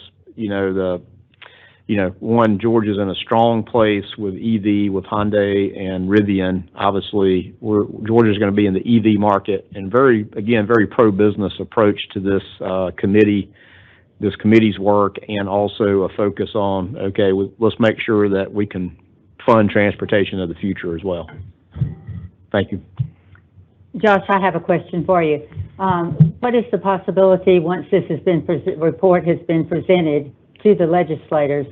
one, Georgia's in a strong place with EV, with Hyundai and Rivian. Obviously, Georgia's going to be in the EV market, and very pro-business approach to this committee's work, and also a focus on, let's make sure that we can fund transportation of the future as well. Thank you. Josh, I have a question for you. What is the possibility, once this report has been presented to the legislators,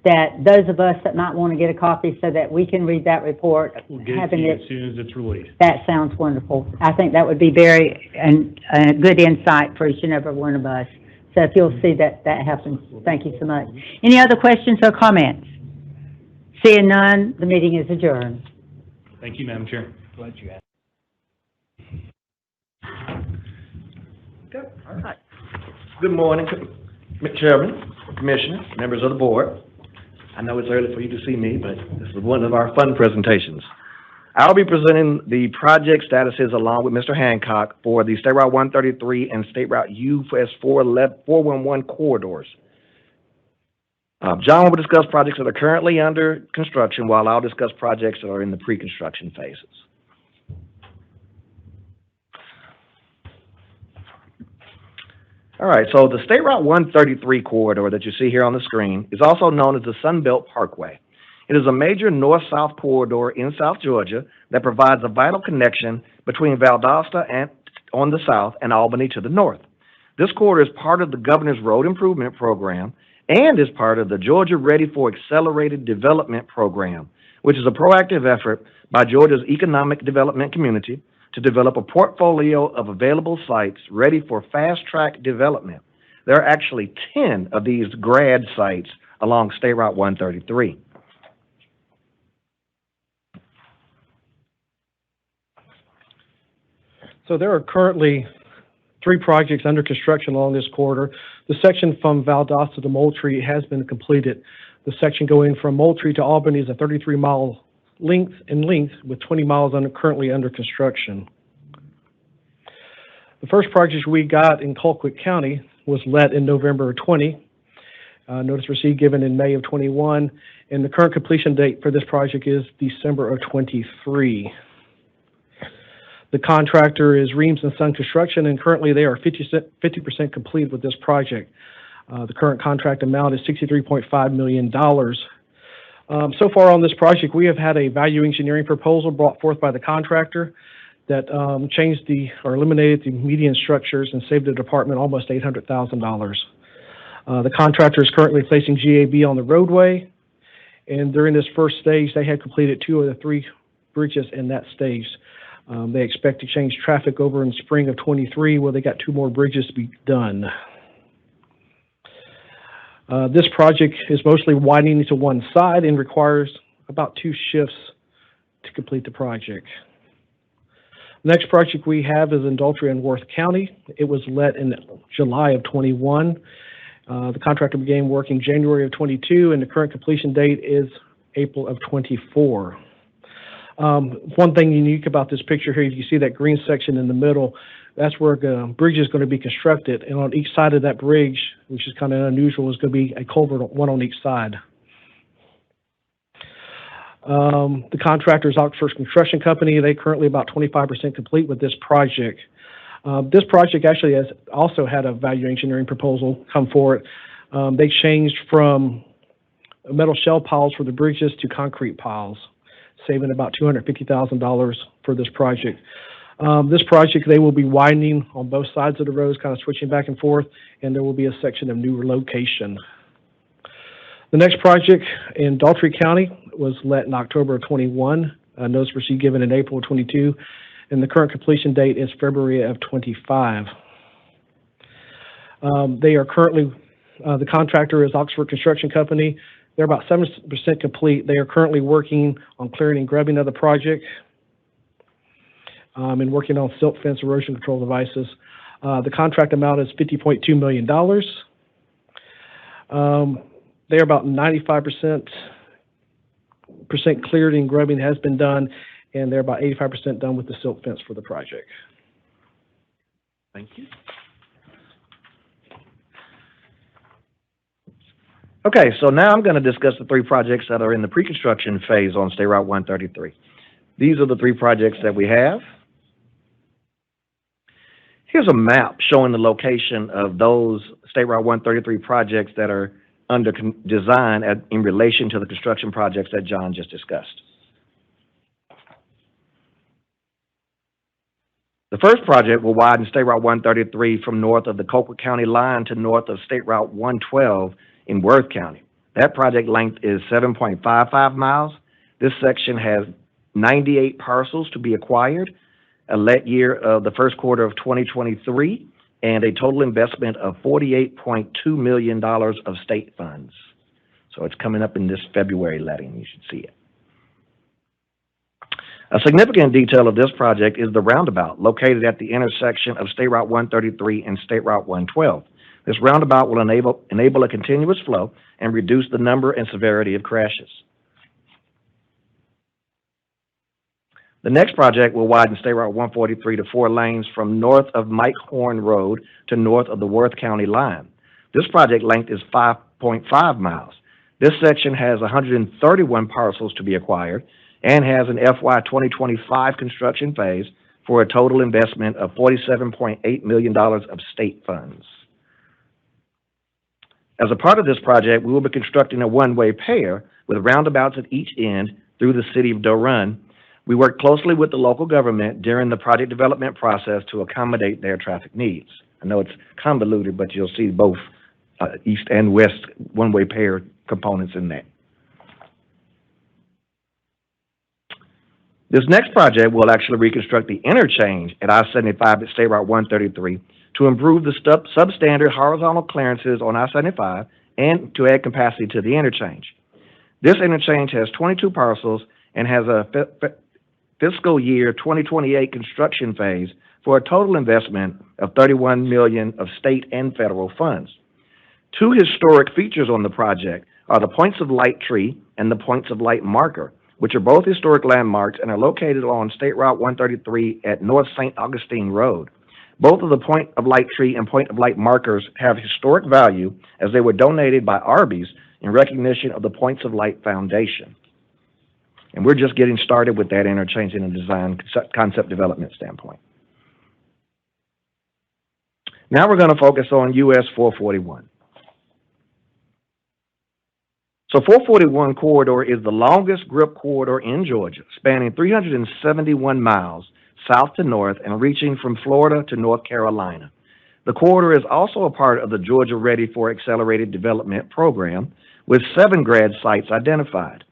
that those of us that might want to get a copy so that we can read that report, We'll get it to you as soon as it's released. That sounds wonderful. I think that would be very a good insight for each and every one of us. So if you'll see that happens, thank you so much. Any other questions or comments? Seeing none, the meeting is adjourned. Thank you, Madam Chair. Glad you asked. Good morning, Mr. Chairman, Commissioners, members of the board. I know it's early for you to see me, but this is one of our fun presentations. I'll be presenting the project statuses along with Mr. Hancock for the State Route 133 and State Route US 411 corridors. John will discuss projects that are currently under construction, while I'll discuss projects that are in the pre-construction phases. All right, so the State Route 133 corridor that you see here on the screen is also known as the Sunbelt Parkway. It is a major north-south corridor in South Georgia that provides a vital connection between Valdosta on the south and Albany to the north. This corridor is part of the Governor's Road Improvement Program and is part of the Georgia Ready for Accelerated Development Program, which is a proactive effort by Georgia's economic development community to develop a portfolio of available sites ready for fast-track development. There are actually 10 of these grad sites along State Route 133. So there are currently 3 projects under construction along this corridor. The section from Valdosta to Moultrie has been completed. The section going from Moultrie to Albany is a 33-mile length with 20 miles currently under construction. The first project we got in Colquitt County was let in November of 20. Notice received given in May of 21, and the current completion date for this project is December of 23. The contractor is Reams and Son Construction, and currently they are 50% complete with this project. The current contract amount is $63.5 million. So far on this project, we have had a value engineering proposal brought forth by the contractor that changed eliminated the median structures and saved the department almost $800,000. The contractor is currently placing GAB on the roadway, and during this first stage, they had completed 2 of the 3 bridges in that stage. They expect to change traffic over in spring of 23, where they got 2 more bridges to be done. This project is mostly widening to one side and requires about 2 shifts to complete the project. The next project we have is in Daltrey and Worth County. It was let in July of 21. The contractor began working January of 22, and the current completion date is April of 24. One thing unique about this picture here, you see that green section in the middle, that's where the bridge is going to be constructed, and on each side of that bridge, which is kind of unusual, is going to be a culvert, one on each side. The contractor is Oxford Construction Company. They currently about 25% complete with this project. This project actually has also had a value engineering proposal come forward. They changed from metal shell piles for the bridges to concrete piles. saving about $250,000 for this project. This project, they will be widening on both sides of the roads, kind of switching back and forth, and there will be a section of new location. The next project in Daltrey County was let in October of 21. Notice received given in April of 22, and the current completion date is February of 25. They are currently, the contractor is Oxford Construction Company. They're about 70% complete. They are currently working on clearing and grubbing of the project and working on silt fence erosion control devices. The contract amount is $50.2 million. They're about 95% cleared and grubbing has been done, and they're about 85% done with the silt fence for the project. Thank you. Okay, so now I'm going to discuss the three projects that are in the pre-construction phase on State Route 133. These are the three projects that we have. Here's a map showing the location of those State Route 133 projects that are under design in relation to the construction projects that John just discussed. The first project will widen State Route 133 from north of the Colquitt County line to north of State Route 112 in Worth County. That project length is 7.55 miles. This section has 98 parcels to be acquired, a let year of the first quarter of 2023, and a total investment of $48.2 million of state funds. So it's coming up in this February letting, you should see it. A significant detail of this project is the roundabout located at the intersection of State Route 133 and State Route 112. This roundabout will enable a continuous flow and reduce the number and severity of crashes. The next project will widen State Route 143 to 4 lanes from north of Mike Horn Road to north of the Worth County line. This project length is 5.5 miles. This section has 131 parcels to be acquired and has an FY 2025 construction phase for a total investment of $47.8 million of state funds. As a part of this project, we will be constructing a one-way pair with roundabouts at each end through the city of Doe Run. We work closely with the local government during the project development process to accommodate their traffic needs. I know it's convoluted, but you'll see both east and west one-way pair components in that. This next project will actually reconstruct the interchange at I-75 at State Route 133 to improve the substandard horizontal clearances on I-75 and to add capacity to the interchange. This interchange has 22 parcels and has a fiscal year 2028 construction phase for a total investment of $31 million of state and federal funds. Two historic features on the project are the Points of Light tree and the Points of Light marker, which are both historic landmarks and are located on State Route 133 at North St. Augustine Road. Both of the Point of Light tree and Point of Light markers have historic value as they were donated by Arby's in recognition of the Points of Light Foundation. And we're just getting started with that interchange in a design concept development standpoint. Now we're going to focus on US 441. So 441 corridor is the longest GRIP corridor in Georgia, spanning 371 miles south to north and reaching from Florida to North Carolina. The corridor is also a part of the Georgia Ready for Accelerated Development program, with 7 grad sites identified.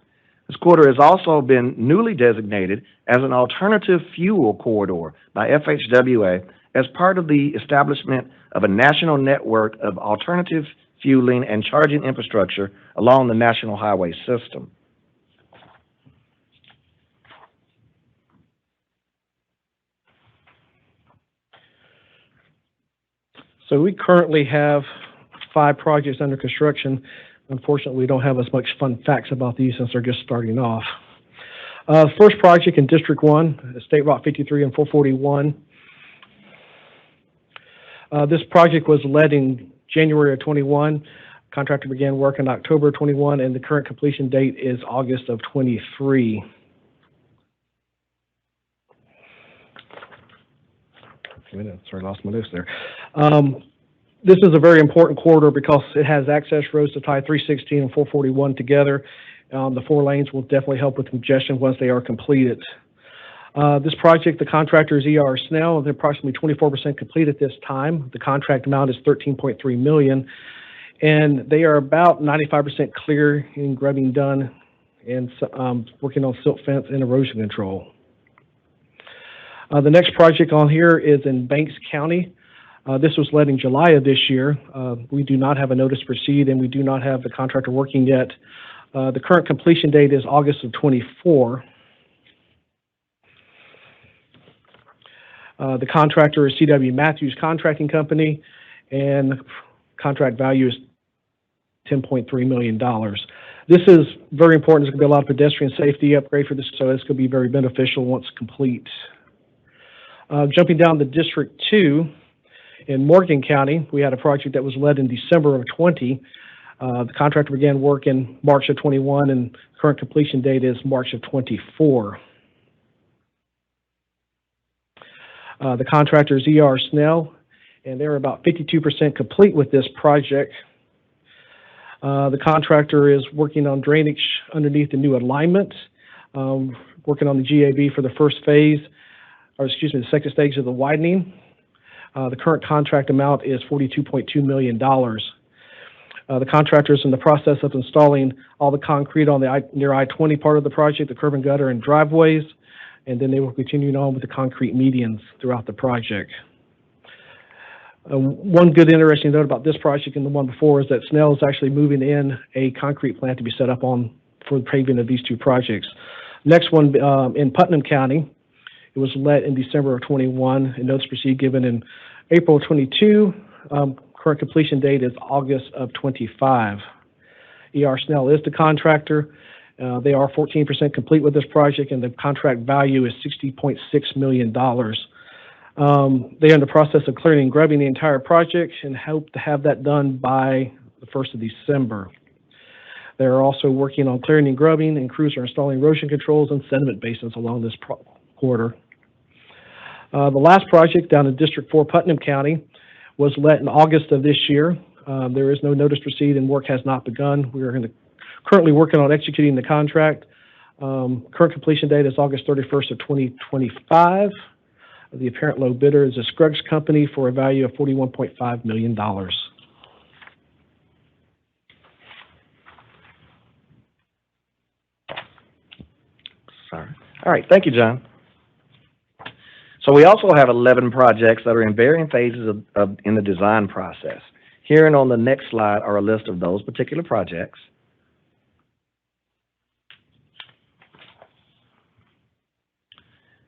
This corridor has also been newly designated as an alternative fuel corridor by FHWA as part of the establishment of a national network of alternative fueling and charging infrastructure along the national highway system. So we currently have 5 projects under construction. Unfortunately, we don't have as much fun facts about these since they're just starting off. First project in District 1, State Route 53 and 441. This project was led in January of 21. Contractor began work in October 21, and the current completion date is August of 23. Sorry, lost my list there. This is a very important corridor because it has access roads to tie 316 and 441 together. The 4 lanes will definitely help with congestion once they are completed. This project, the contractor is E.R. Snell. They're approximately 24% complete at this time. The contract amount is $13.3 million, and they are about 95% clear in grubbing done and working on silt fence and erosion control. The next project on here is in Banks County. This was led in July of this year. We do not have a notice to proceed, and we do not have the contractor working yet. The current completion date is August of '24. The contractor is C.W. Matthews Contracting Company, and the contract value is $10.3 million. This is very important. There's going to be a lot of pedestrian safety upgrade for this, so it's going to be very beneficial once complete. Jumping down to District 2, in Morgan County, we had a project that was led in December of '20. The contractor began work in March of '21, and current completion date is March of '24. The contractor is E.R. Snell, and they're about 52% complete with this project. The contractor is working on drainage underneath the new alignment, working on the GAB for the first phase, or excuse me, the second stage of the widening. The current contract amount is $42.2 million. The contractor is in the process of installing all the concrete on the near I-20 part of the project, the curb and gutter and driveways, and then they will continue on with the concrete medians throughout the project. One good interesting note about this project and the one before is that Snell is actually moving in a concrete plant to be set up on for the paving of these 2 projects. Next one in Putnam County, it was let in December of '21, and notice to proceed given in April of '22. Current completion date is August of '25. E.R. Snell is the contractor. They are 14% complete with this project, and the contract value is $60.6 million. They are in the process of clearing and grubbing the entire project and hope to have that done by the 1st of December. They are also working on clearing and grubbing, and crews are installing erosion controls and sediment basins along this corridor. The last project down in District 4, Putnam County, was let in August of this year. There is no notice to proceed, and work has not begun. We are currently working on executing the contract. Current completion date is August 31st of 2025. The apparent low bidder is a Scruggs Company for a value of $41.5 million. Sorry. All right, thank you, John. So we also have 11 projects that are in varying phases in the design process. Here and on the next slide are a list of those particular projects.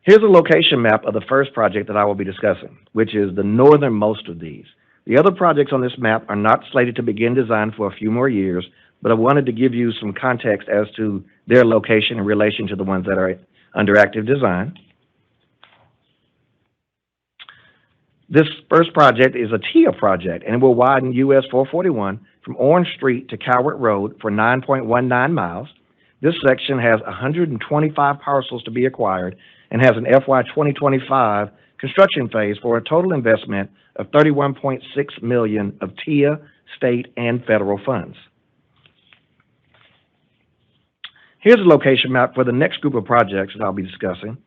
Here's a location map of the first project that I will be discussing, which is the northernmost of these. The other projects on this map are not slated to begin design for a few more years, but I wanted to give you some context as to their location in relation to the ones that are under active design. This first project is a TIA project, and it will widen US 441 from Orange Street to Cowart Road for 9.19 miles. This section has 125 parcels to be acquired and has an FY 2025 construction phase for a total investment of $31.6 million of TIA, state, and federal funds. Here's a location map for the next group of projects that I'll be discussing.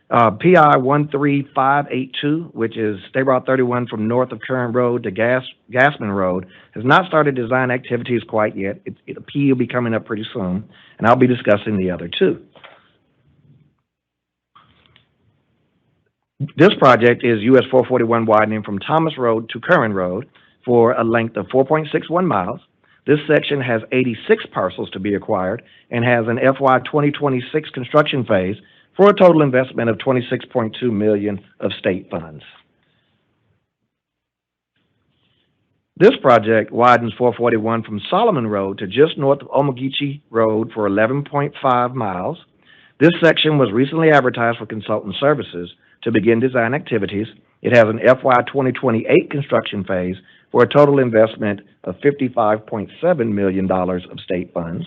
PI 13582, which is State Route 31 from north of Curran Road to Gassman Road, has not started design activities quite yet. The P will be coming up pretty soon, and I'll be discussing the other 2. This project is US 441 widening from Thomas Road to Curran Road for a length of 4.61 miles. This section has 86 parcels to be acquired and has an FY 2026 construction phase for a total investment of $26.2 million of state funds. This project widens 441 from Solomon Road to just north of Omogeechee Road for 11.5 miles. This section was recently advertised for consultant services to begin design activities. It has an FY 2028 construction phase for a total investment of $55.7 million of state funds.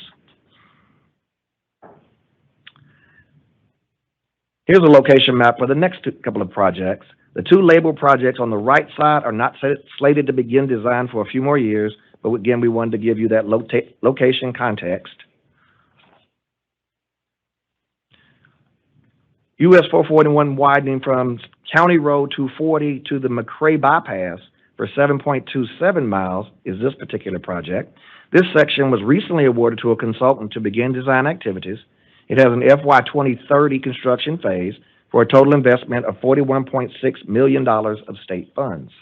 Here's a location map for the next couple of projects. The 2 labeled projects on the right side are not slated to begin design for a few more years, but again, we wanted to give you that location context. US 441 widening from County Road 240 to the McRae bypass for 7.27 miles is this particular project. This section was recently awarded to a consultant to begin design activities. It has an FY 2030 construction phase for a total investment of $41.6 million of state funds.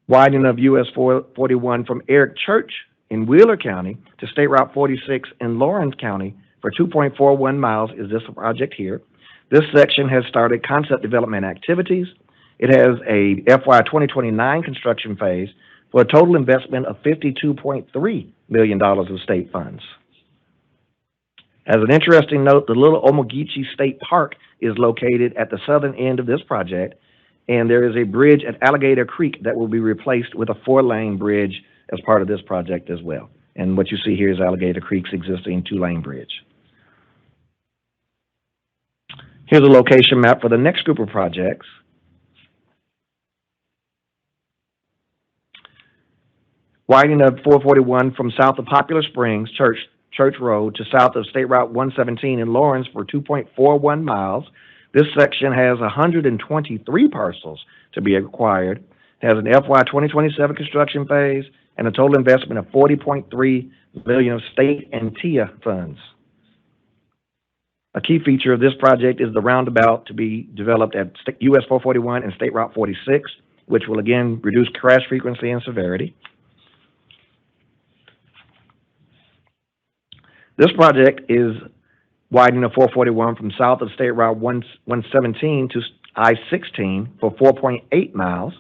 Widening of US 441 from Eric Church in Wheeler County to State Route 46 in Lawrence County for 2.41 miles is this project here. This section has started concept development activities. It has a FY 2029 construction phase for a total investment of $52.3 million of state funds. As an interesting note, the Little Omogeechee State Park is located at the southern end of this project, and there is a bridge at Alligator Creek that will be replaced with a 4-lane bridge as part of this project as well. And what you see here is Alligator Creek's existing 2-lane bridge. Here's a location map for the next group of projects. Widening of 441 from south of Popular Springs, Church Road to south of State Route 117 in Lawrence for 2.41 miles. This section has 123 parcels to be acquired. It has an FY 2027 construction phase and a total investment of $40.3 million of state and TIA funds. A key feature of this project is the roundabout to be developed at US 441 and State Route 46, which will again reduce crash frequency and severity. This project is widening of 441 from south of State Route 117 to I-16 for 4.8 miles.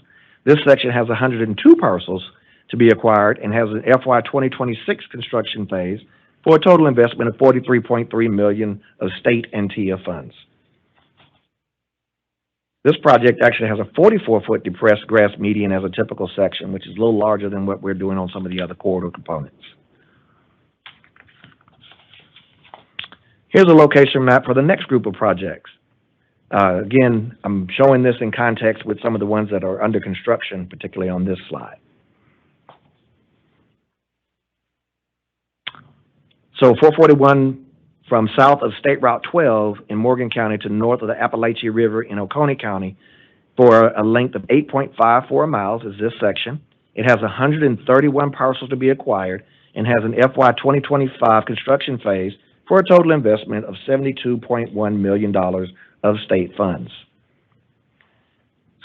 This section has 102 parcels to be acquired and has an FY 2026 construction phase for a total investment of $43.3 million of state and TIA funds. This project actually has a 44-foot depressed grass median as a typical section, which is a little larger than what we're doing on some of the other corridor components. Here's a location map for the next group of projects. Again, I'm showing this in context with some of the ones that are under construction, particularly on this slide. So 441 from south of State Route 12 in Morgan County to north of the Appalachian River in Oconee County for a length of 8.54 miles is this section. It has 131 parcels to be acquired and has an FY 2025 construction phase for a total investment of $72.1 million of state funds.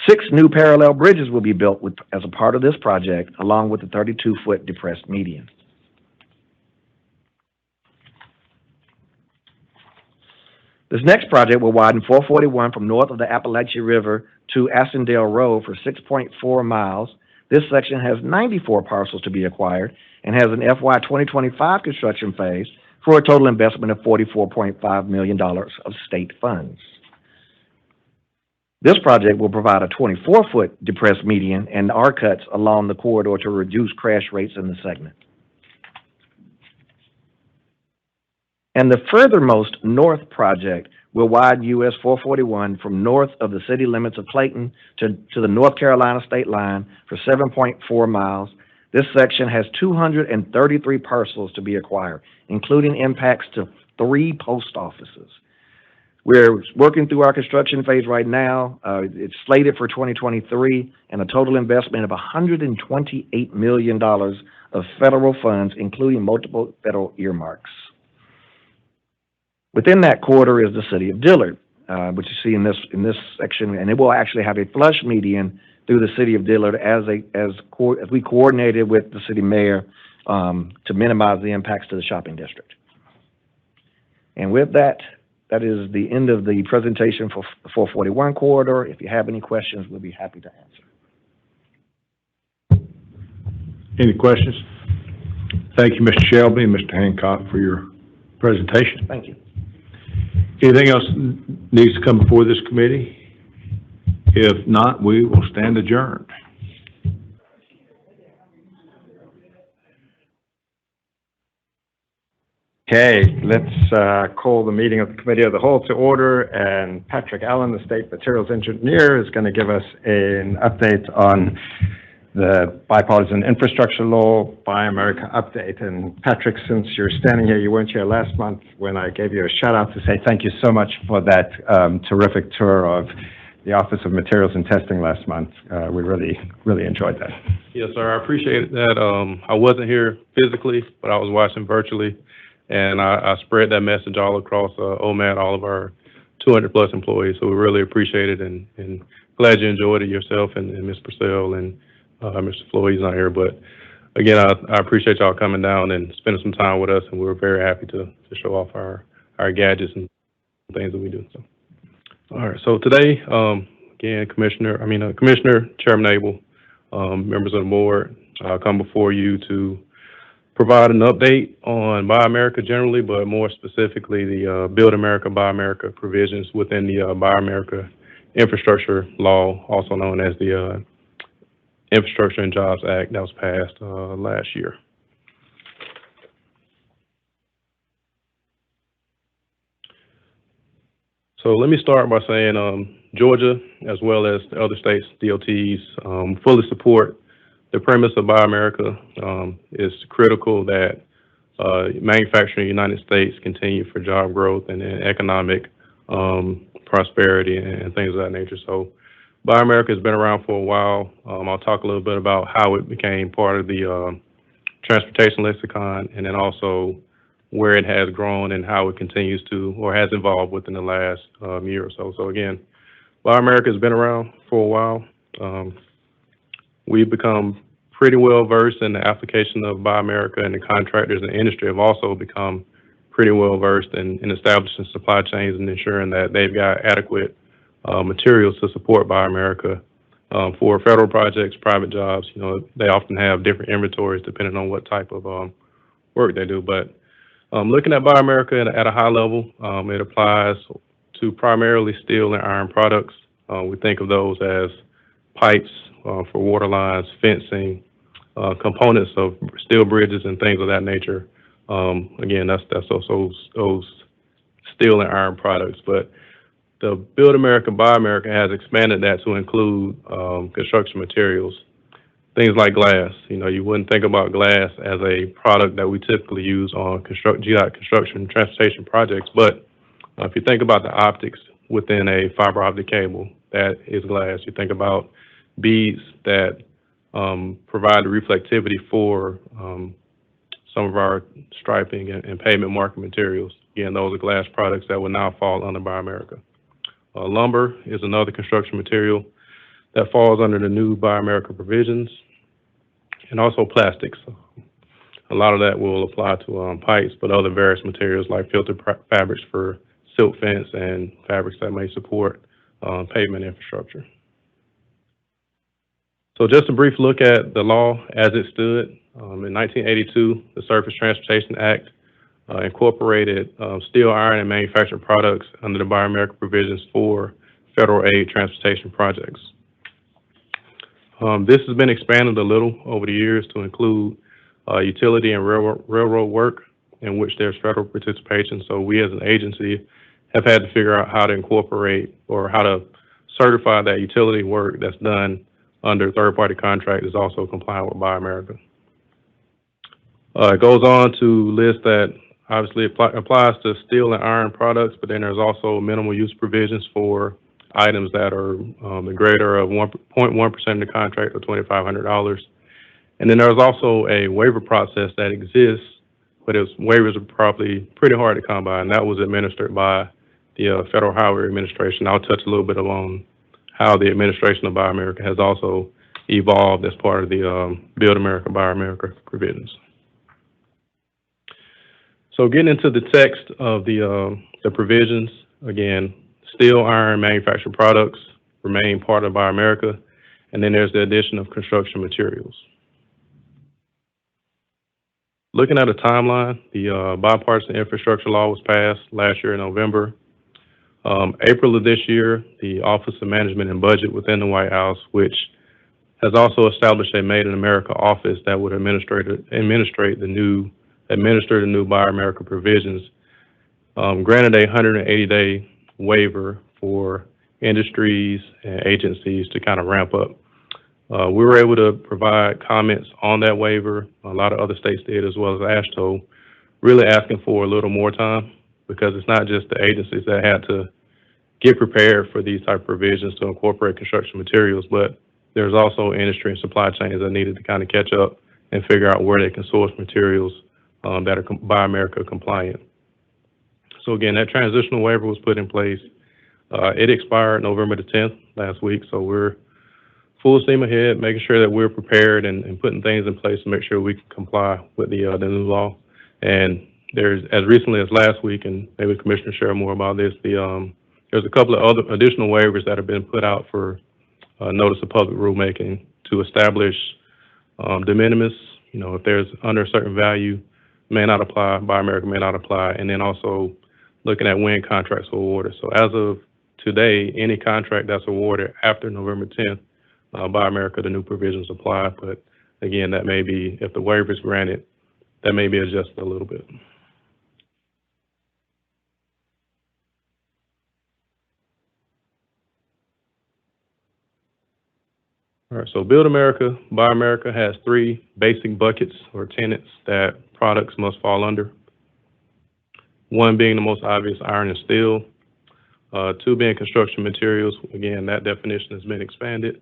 6 new parallel bridges will be built as a part of this project, along with the 32-foot depressed median. This next project will widen 441 from north of the Appalachian River to Assendale Road for 6.4 miles. This section has 94 parcels to be acquired and has an FY 2025 construction phase for a total investment of $44.5 million of state funds. This project will provide a 24-foot depressed median and R-cuts along the corridor to reduce crash rates in the segment. And the furthermost north project will widen US 441 from north of the city limits of Clayton to the North Carolina state line for 7.4 miles. This section has 233 parcels to be acquired, including impacts to 3 post offices. We're working through our construction phase right now. It's slated for 2023 and a total investment of $128 million of federal funds, including multiple federal earmarks. Within that corridor is the city of Dillard, which you see in this section, and it will actually have a flush median through the city of Dillard as we coordinated with the city mayor to minimize the impacts to the shopping district. And with that, that is the end of the presentation for the 441 corridor. If you have any questions, we'll be happy to answer. Any questions? Thank you, Mr. Shelby and Mr. Hancock, for your presentation. Thank you. Anything else needs to come before this committee? If not, we will stand adjourned. Okay, let's call the meeting of the Committee of the Whole to order, and Patrick Allen, the State Materials Engineer, is going to give us an update on the bipartisan infrastructure law, Buy America update. And Patrick, since you're standing here, you weren't here last month when I gave you a shout out to say thank you so much for that terrific tour of the Office of Materials and Testing last month. We really enjoyed that. Yes, sir. I appreciate that. I wasn't here physically, but I was watching virtually, and I spread that message all across OMAD, all of our 200-plus employees. So we really appreciate it, and glad you enjoyed it yourself and Ms. Purcell and Mr. Floyd. He's not here, but again, I appreciate y'all coming down and spending some time with us, and we're very happy to show off our gadgets and things that we do. So, all right. So today, again, Commissioner, Chairman Abel, members of the board, come before you to provide an update on Buy America generally, but more specifically the Build America, Buy America provisions within the Buy America Infrastructure Law, also known as the Infrastructure and Jobs Act that was passed last year. So let me start by saying Georgia, as well as the other states' DOTs, fully support the premise of Buy America. It's critical that manufacturing in the United States continue for job growth and economic prosperity and things of that nature. So Buy America has been around for a while. I'll talk a little bit about how it became part of the transportation lexicon, and then also where it has grown and how it continues to, or has evolved within the last year or so. So again, Buy America has been around for a while. We've become pretty well versed in the application of Buy America, and the contractors in the industry have also become pretty well versed in establishing supply chains and ensuring that they've got adequate materials to support Buy America. For federal projects, private jobs, they often have different inventories depending on what type of work they do. But looking at Buy America at a high level, it applies to primarily steel and iron products. We think of those as pipes for water lines, fencing, components of steel bridges and things of that nature. Again, that's those steel and iron products. But the Build America, Buy America has expanded that to include construction materials, things like glass. You wouldn't think about glass as a product that we typically use on construction transportation projects, but if you think about the optics within a fiber optic cable, that is glass. You think about beads that provide the reflectivity for some of our striping and pavement marking materials. Again, those are glass products that will now fall under Buy America. Lumber is another construction material that falls under the new Buy America provisions, and also plastics. A lot of that will apply to pipes, but other various materials like filter fabrics for silt fence and fabrics that may support pavement infrastructure. So just a brief look at the law as it stood. In 1982, the Surface Transportation Act incorporated steel, iron, and manufactured products under the Buy America provisions for federal aid transportation projects. This has been expanded a little over the years to include utility and railroad work in which there's federal participation. So we as an agency have had to figure out how to incorporate or how to certify that utility work that's done under third-party contract is also compliant with Buy America. It goes on to list that obviously applies to steel and iron products, but then there's also minimal use provisions for items that are the greater of 1.1% of the contract or $2,500. And then there's also a waiver process that exists, but waivers are probably pretty hard to come by, and that was administered by the Federal Highway Administration. I'll touch a little bit on how the administration of Buy America has also evolved as part of the Build America, Buy America provisions. So getting into the text of the provisions, again, steel, iron, manufactured products remain part of Buy America, and then there's the addition of construction materials. Looking at a timeline, the bipartisan infrastructure law was passed last year in November. April of this year, the Office of Management and Budget within the White House, which has also established a Made in America office that would administer the new Buy America provisions, granted a 180-day waiver for industries and agencies to kind of ramp up We were able to provide comments on that waiver. A lot of other states did, as well as AASHTO, really asking for a little more time, because it's not just the agencies that had to get prepared for these type of provisions to incorporate construction materials, but there's also industry and supply chains that needed to kind of catch up and figure out where they can source materials that are Buy America compliant. So again, that transitional waiver was put in place. It expired November the 10th last week, so we're full steam ahead, making sure that we're prepared and putting things in place to make sure we can comply with the new law. And there's, as recently as last week, and maybe the Commissioner share more about this, there's a couple of other additional waivers that have been put out for notice of public rulemaking to establish de minimis. You know, if there's under a certain value, may not apply, Buy America may not apply, and then also looking at when contracts are awarded. So as of today, any contract that's awarded after November 10th, Buy America, the new provisions apply. But again, that may be, if the waiver is granted, that may be adjusted a little bit. All right, so Build America, Buy America has 3 basic buckets or tenets that products must fall under. 1 being the most obvious, iron and steel. 2 being construction materials. Again, that definition has been expanded.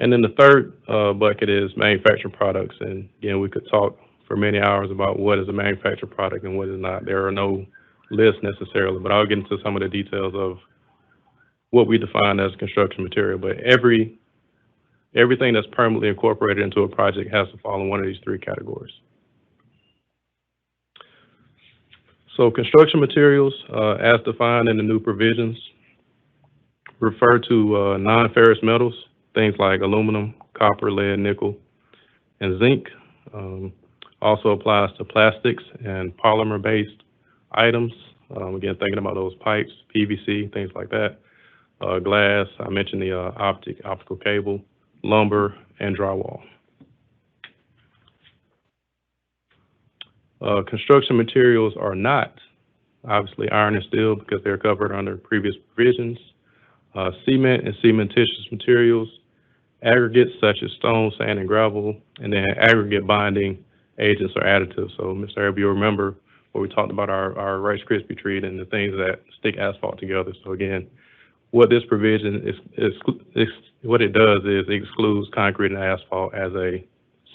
And then the 3rd bucket is manufactured products. And again, we could talk for many hours about what is a manufactured product and what is not. There are no lists necessarily, but I'll get into some of the details of what we define as construction material. But everything that's permanently incorporated into a project has to fall in one of these 3 categories. So construction materials, as defined in the new provisions, refer to non-ferrous metals, things like aluminum, copper, lead, nickel, and zinc. Also applies to plastics and polymer-based items. Again, thinking about those pipes, PVC, things like that. Glass, I mentioned the optical cable, lumber, and drywall. Construction materials are not, obviously, iron and steel because they're covered under previous provisions. Cement and cementitious materials, aggregates such as stone, sand, and gravel, and then aggregate binding agents or additives. So, Mr. Arab, you'll remember where we talked about our Rice Krispie treat and the things that stick asphalt together. So again, what this provision what it does is it excludes concrete and asphalt as a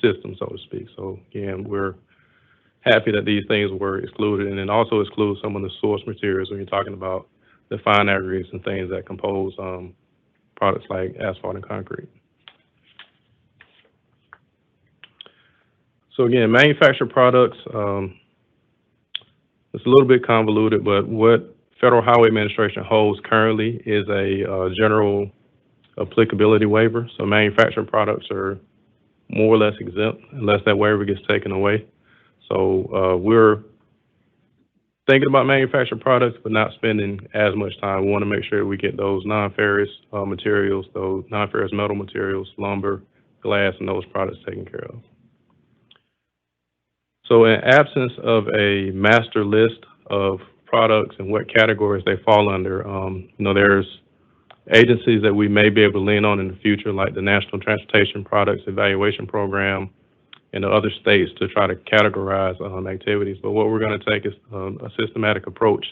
system, so to speak. So again, we're happy that these things were excluded, and then also exclude some of the source materials when you're talking about the fine aggregates and things that compose products like asphalt and concrete. So again, manufactured products, it's a little bit convoluted, but what Federal Highway Administration holds currently is a general applicability waiver. So manufactured products are more or less exempt unless that waiver gets taken away. So we're thinking about manufactured products, but not spending as much time. We want to make sure we get those non-ferrous materials, those non-ferrous metal materials, lumber, glass, and those products taken care of. So in absence of a master list of products and what categories they fall under, there's agencies that we may be able to lean on in the future, like the National Transportation Products Evaluation Program and the other states, to try to categorize activities. But what we're going to take is a systematic approach.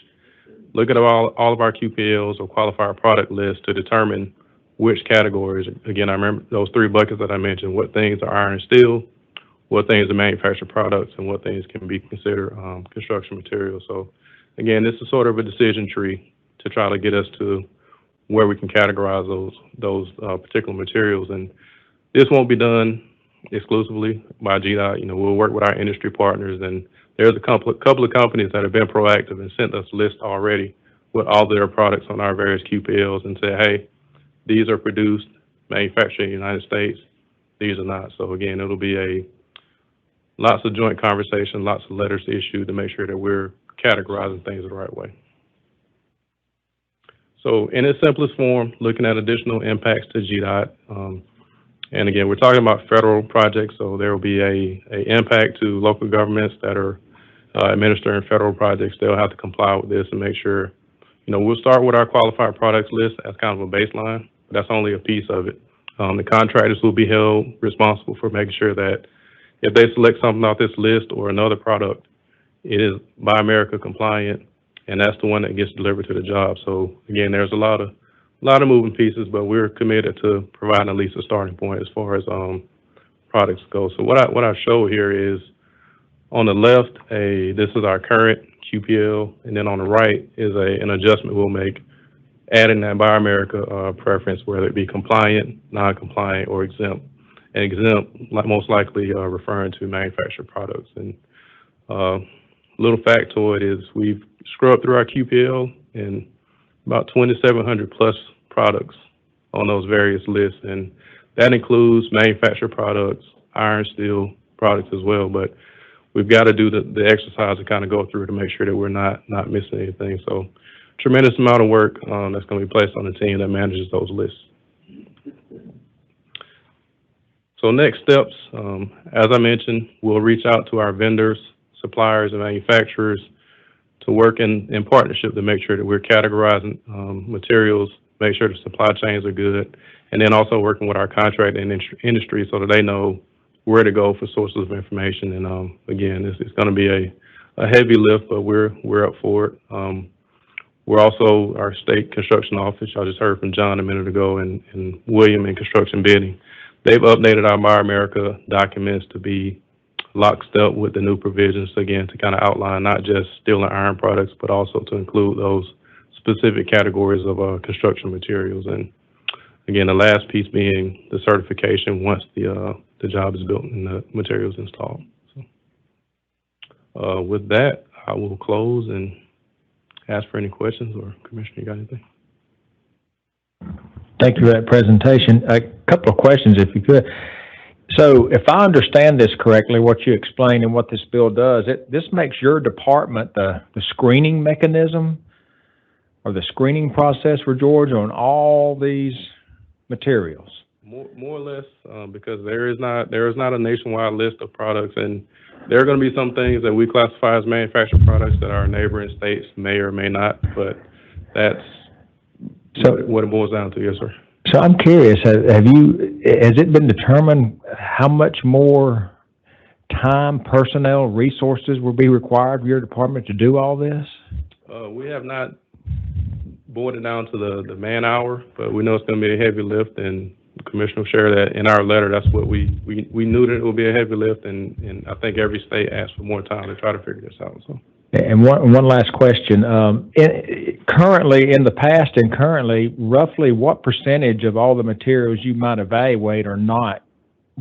Look at all of our QPLs or qualifier product lists to determine which categories. Again, I remember those 3 buckets that I mentioned, what things are iron and steel, what things are manufactured products, and what things can be considered construction materials. So again, this is sort of a decision tree to try to get us to where we can categorize those particular materials. And this won't be done exclusively by GDOT. We'll work with our industry partners, and there's a couple of companies that have been proactive and sent us lists already with all their products on our various QPLs and say, hey, these are produced, manufactured in the United States, these are not. So again, it'll be lots of joint conversation, lots of letters issued to make sure that we're categorizing things the right way. So in its simplest form, looking at additional impacts to GDOT, and again, we're talking about federal projects, so there will be a impact to local governments that are administering federal projects. They'll have to comply with this and make sure, we'll start with our qualified products list as kind of a baseline, but that's only a piece of it. The contractors will be held responsible for making sure that if they select something off this list or another product, it is Buy America compliant, and that's the one that gets delivered to the job. So again, there's a lot of moving pieces, but we're committed to providing at least a starting point as far as products go. So what I show here is on the left, this is our current QPL, and then on the right is an adjustment we'll make, adding that Buy America preference, whether it be compliant, non-compliant, or exempt. And exempt, most likely referring to manufactured products. And little factoid is we've scrubbed through our QPL and about 2,700 plus products on those various lists, and that includes manufactured products, iron, steel products as well. But we've got to do the exercise to kind of go through to make sure that we're not missing anything. So tremendous amount of work that's going to be placed on the team that manages those lists. So next steps, as I mentioned, we'll reach out to our vendors, suppliers, and manufacturers to work in partnership to make sure that we're categorizing materials, make sure the supply chains are good, and then also working with our contract and industry so that they know where to go for sources of information. And again, it's going to be a heavy lift, but we're up for it. We're also our state construction office. I just heard from John a minute ago, and William in construction bidding. They've updated our Buy America documents to be lockstep with the new provisions, again, to kind of outline not just steel and iron products, but also to include those specific categories of construction materials. And again, the last piece being the certification once the job is built and the materials installed. So, with that, I will close and ask for any questions, or Commissioner, you got anything? Thank you for that presentation. A couple of questions, if you could. So if I understand this correctly, what you explained and what this bill does, this makes your department the screening mechanism or the screening process for Georgia on all these materials. More or less, because there is not a nationwide list of products, and there are going to be some things that we classify as manufactured products that our neighboring states may or may not, but that's what it boils down to. Yes, sir. So I'm curious, has it been determined how much more time, personnel, resources will be required for your department to do all this? We have not boiled it down to the man hour, but we know it's going to be a heavy lift, and the Commissioner will share that in our letter. That's what we knew that it would be a heavy lift, and I think every state asked for more time to try to figure this out. So. And one last question. Currently, in the past and currently, roughly what percentage of all the materials you might evaluate are not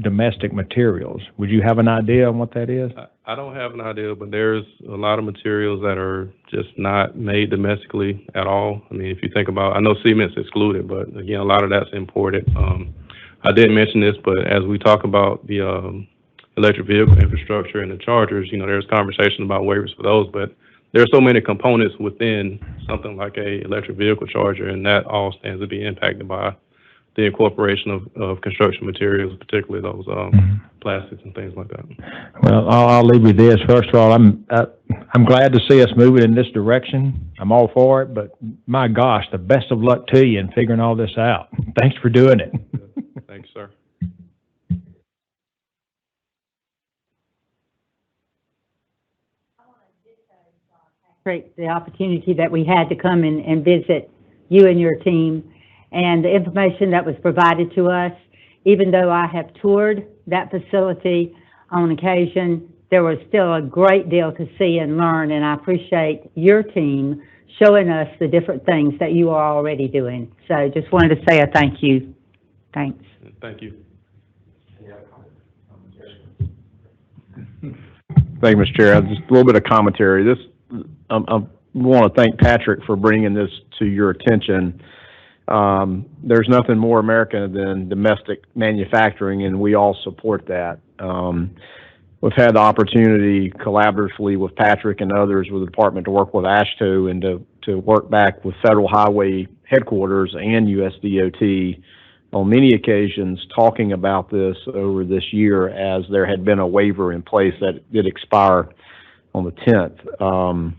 domestic materials? Would you have an idea on what that is? I don't have an idea, but there's a lot of materials that are just not made domestically at all. I mean, if you think about, I know cement's excluded, but again, a lot of that's imported. I didn't mention this, but as we talk about the electric vehicle infrastructure and the chargers, there's conversation about waivers for those, but there are so many components within something like a electric vehicle charger, and that all stands to be impacted by the incorporation of construction materials, particularly those plastics and things like that. Well, I'll leave you this. First of all, I'm glad to see us moving in this direction. I'm all for it, but my gosh, the best of luck to you in figuring all this out. Thanks for doing it. Thanks, sir. Great, the opportunity that we had to come and visit you and your team, and the information that was provided to us. Even though I have toured that facility on occasion, there was still a great deal to see and learn, and I appreciate your team showing us the different things that you are already doing. So just wanted to say a thank you. Thanks. Thank you. Thank you, Mr. Chair. Just a little bit of commentary. I want to thank Patrick for bringing this to your attention. There's nothing more American than domestic manufacturing, and we all support that. We've had the opportunity collaboratively with Patrick and others with the department to work with AASHTO and to work back with Federal Highway Headquarters and USDOT on many occasions talking about this over this year, as there had been a waiver in place that did expire on the 10th.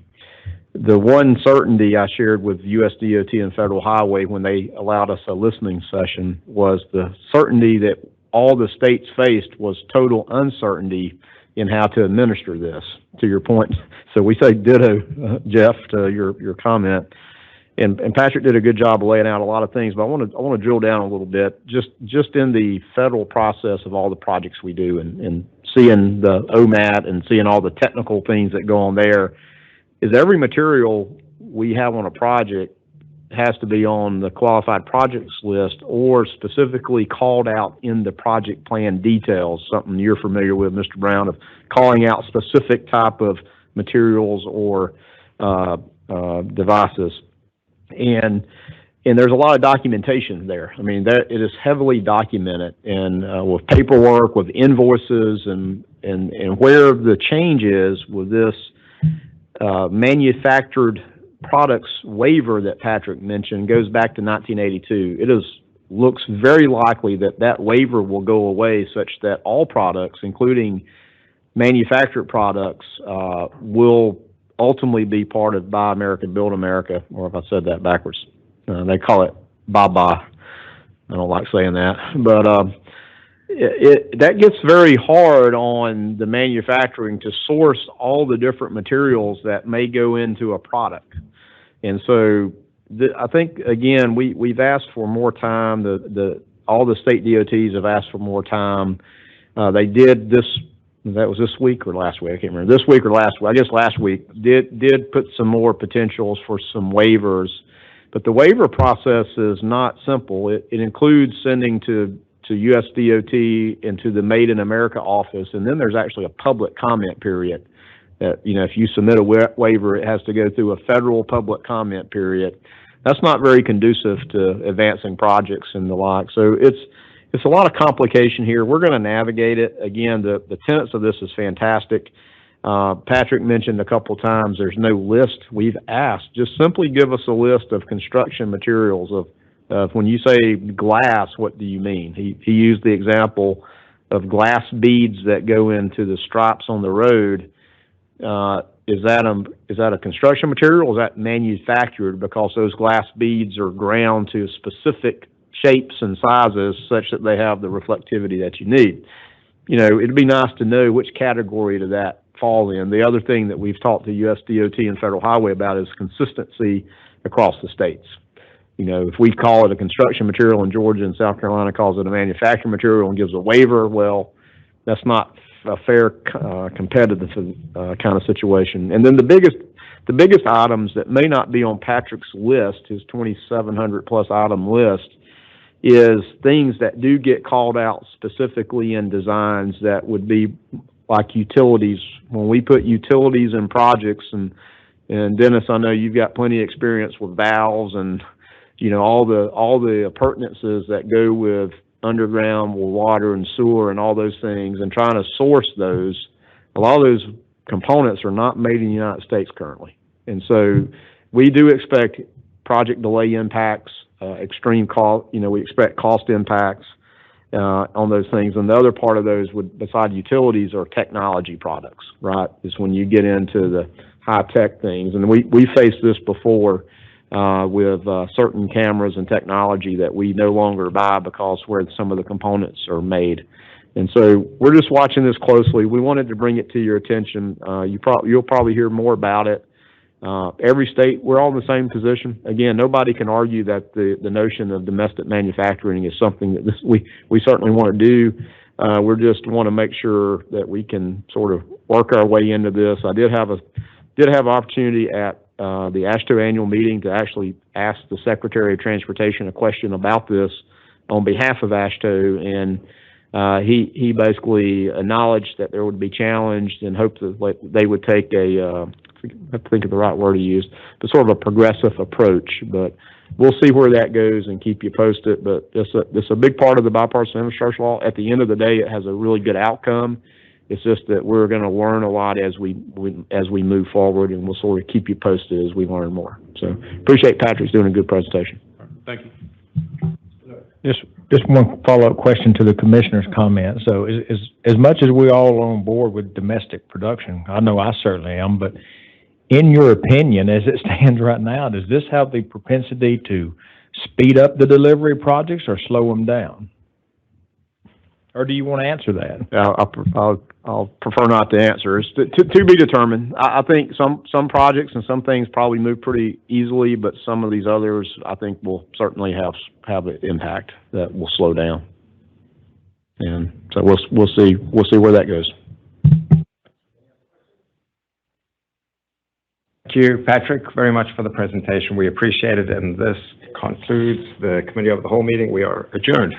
the one certainty I shared with USDOT and Federal Highway when they allowed us a listening session was the certainty that all the states faced was total uncertainty in how to administer this, to your point. So we say ditto, Jeff, to your comment. And Patrick did a good job of laying out a lot of things, but I want to drill down a little bit, just in the federal process of all the projects we do and seeing the OMAT and seeing all the technical things that go on there, is every material we have on a project has to be on the qualified projects list or specifically called out in the project plan details, something you're familiar with, Mr. Brown, of calling out specific type of materials or devices. And there's a lot of documentation there. I mean, that it is heavily documented and with paperwork, with invoices, and where the change is with this manufactured products waiver that Patrick mentioned goes back to 1982. It looks very likely that waiver will go away, such that all products, including manufactured products, will ultimately be part of Buy America, Build America, or if I said that backwards, they call it Buy. I don't like saying that, but that gets very hard on the manufacturing to source all the different materials that may go into a product. And so I think, again, we've asked for more time. All the state DOTs have asked for more time. They did this. That was this week or last week. I can't remember. This week or last week. I guess last week did put some more potentials for some waivers, but the waiver process is not simple. It includes sending to USDOT and to the Made in America office, and then there's actually a public comment period. That, you know, if you submit a waiver, it has to go through a federal public comment period. That's not very conducive to advancing projects and the like. So it's a lot of complication here. We're going to navigate it. Again, the tenets of this is fantastic. Patrick mentioned a couple times there's no list. We've asked, just simply give us a list of construction materials of when you say glass, what do you mean? He used the example of glass beads that go into the stripes on the road. Is that a construction material, or is that manufactured because those glass beads are ground to specific shapes and sizes such that they have the reflectivity that you need? You know, it'd be nice to know which category to that fall in. The other thing that we've talked to USDOT and Federal Highway about is consistency across the states. You know, if we call it a construction material in Georgia and South Carolina calls it a manufacturing material and gives a waiver, well, that's not a fair competitive kind of situation. And then the biggest items that may not be on Patrick's list, his 2,700 plus item list, is things that do get called out specifically in designs that would be like utilities. When we put utilities in projects, and Dennis, I know you've got plenty of experience with valves and, you know, all the appurtenances that go with underground water and sewer and all those things, and trying to source those. A lot of those components are not made in the United States currently. And so we do expect project delay impacts, extreme cost, you know, we expect cost impacts on those things. And the other part of those would, beside utilities, are technology products, right? Is when you get into the high-tech things. And we faced this before with certain cameras and technology that we no longer buy because where some of the components are made. And so we're just watching this closely. We wanted to bring it to your attention. You'll probably hear more about it. Every state, we're all in the same position. Again, nobody can argue that the notion of domestic manufacturing is something that we certainly want to do. We just want to make sure that we can sort of work our way into this. I did have opportunity at the AASHTO annual meeting to actually ask the Secretary of Transportation a question about this on behalf of AASHTO, and he basically acknowledged that there would be challenged and hoped that they would take I have to think of the right word he used, but sort of a progressive approach. But we'll see where that goes and keep you posted. But it's a big part of the bipartisan infrastructure law. At the end of the day, it has a really good outcome. It's just that we're going to learn a lot as we move forward, and we'll sort of keep you posted as we learn more. So appreciate Patrick's doing a good presentation. Thank you. Just one follow-up question to the commissioner's comment. So as much as we all are on board with domestic production, I know I certainly am, but in your opinion, as it stands right now, does this have the propensity to speed up the delivery projects or slow them down? Or do you want to answer that? I'll prefer not to answer. It's to be determined. I think some projects and some things probably move pretty easily, but some of these others, I think, will certainly have an impact that will slow down. And so we'll see where that goes. Thank you, Patrick, very much for the presentation. We appreciate it, and this concludes the Committee of the Whole meeting. We are adjourned.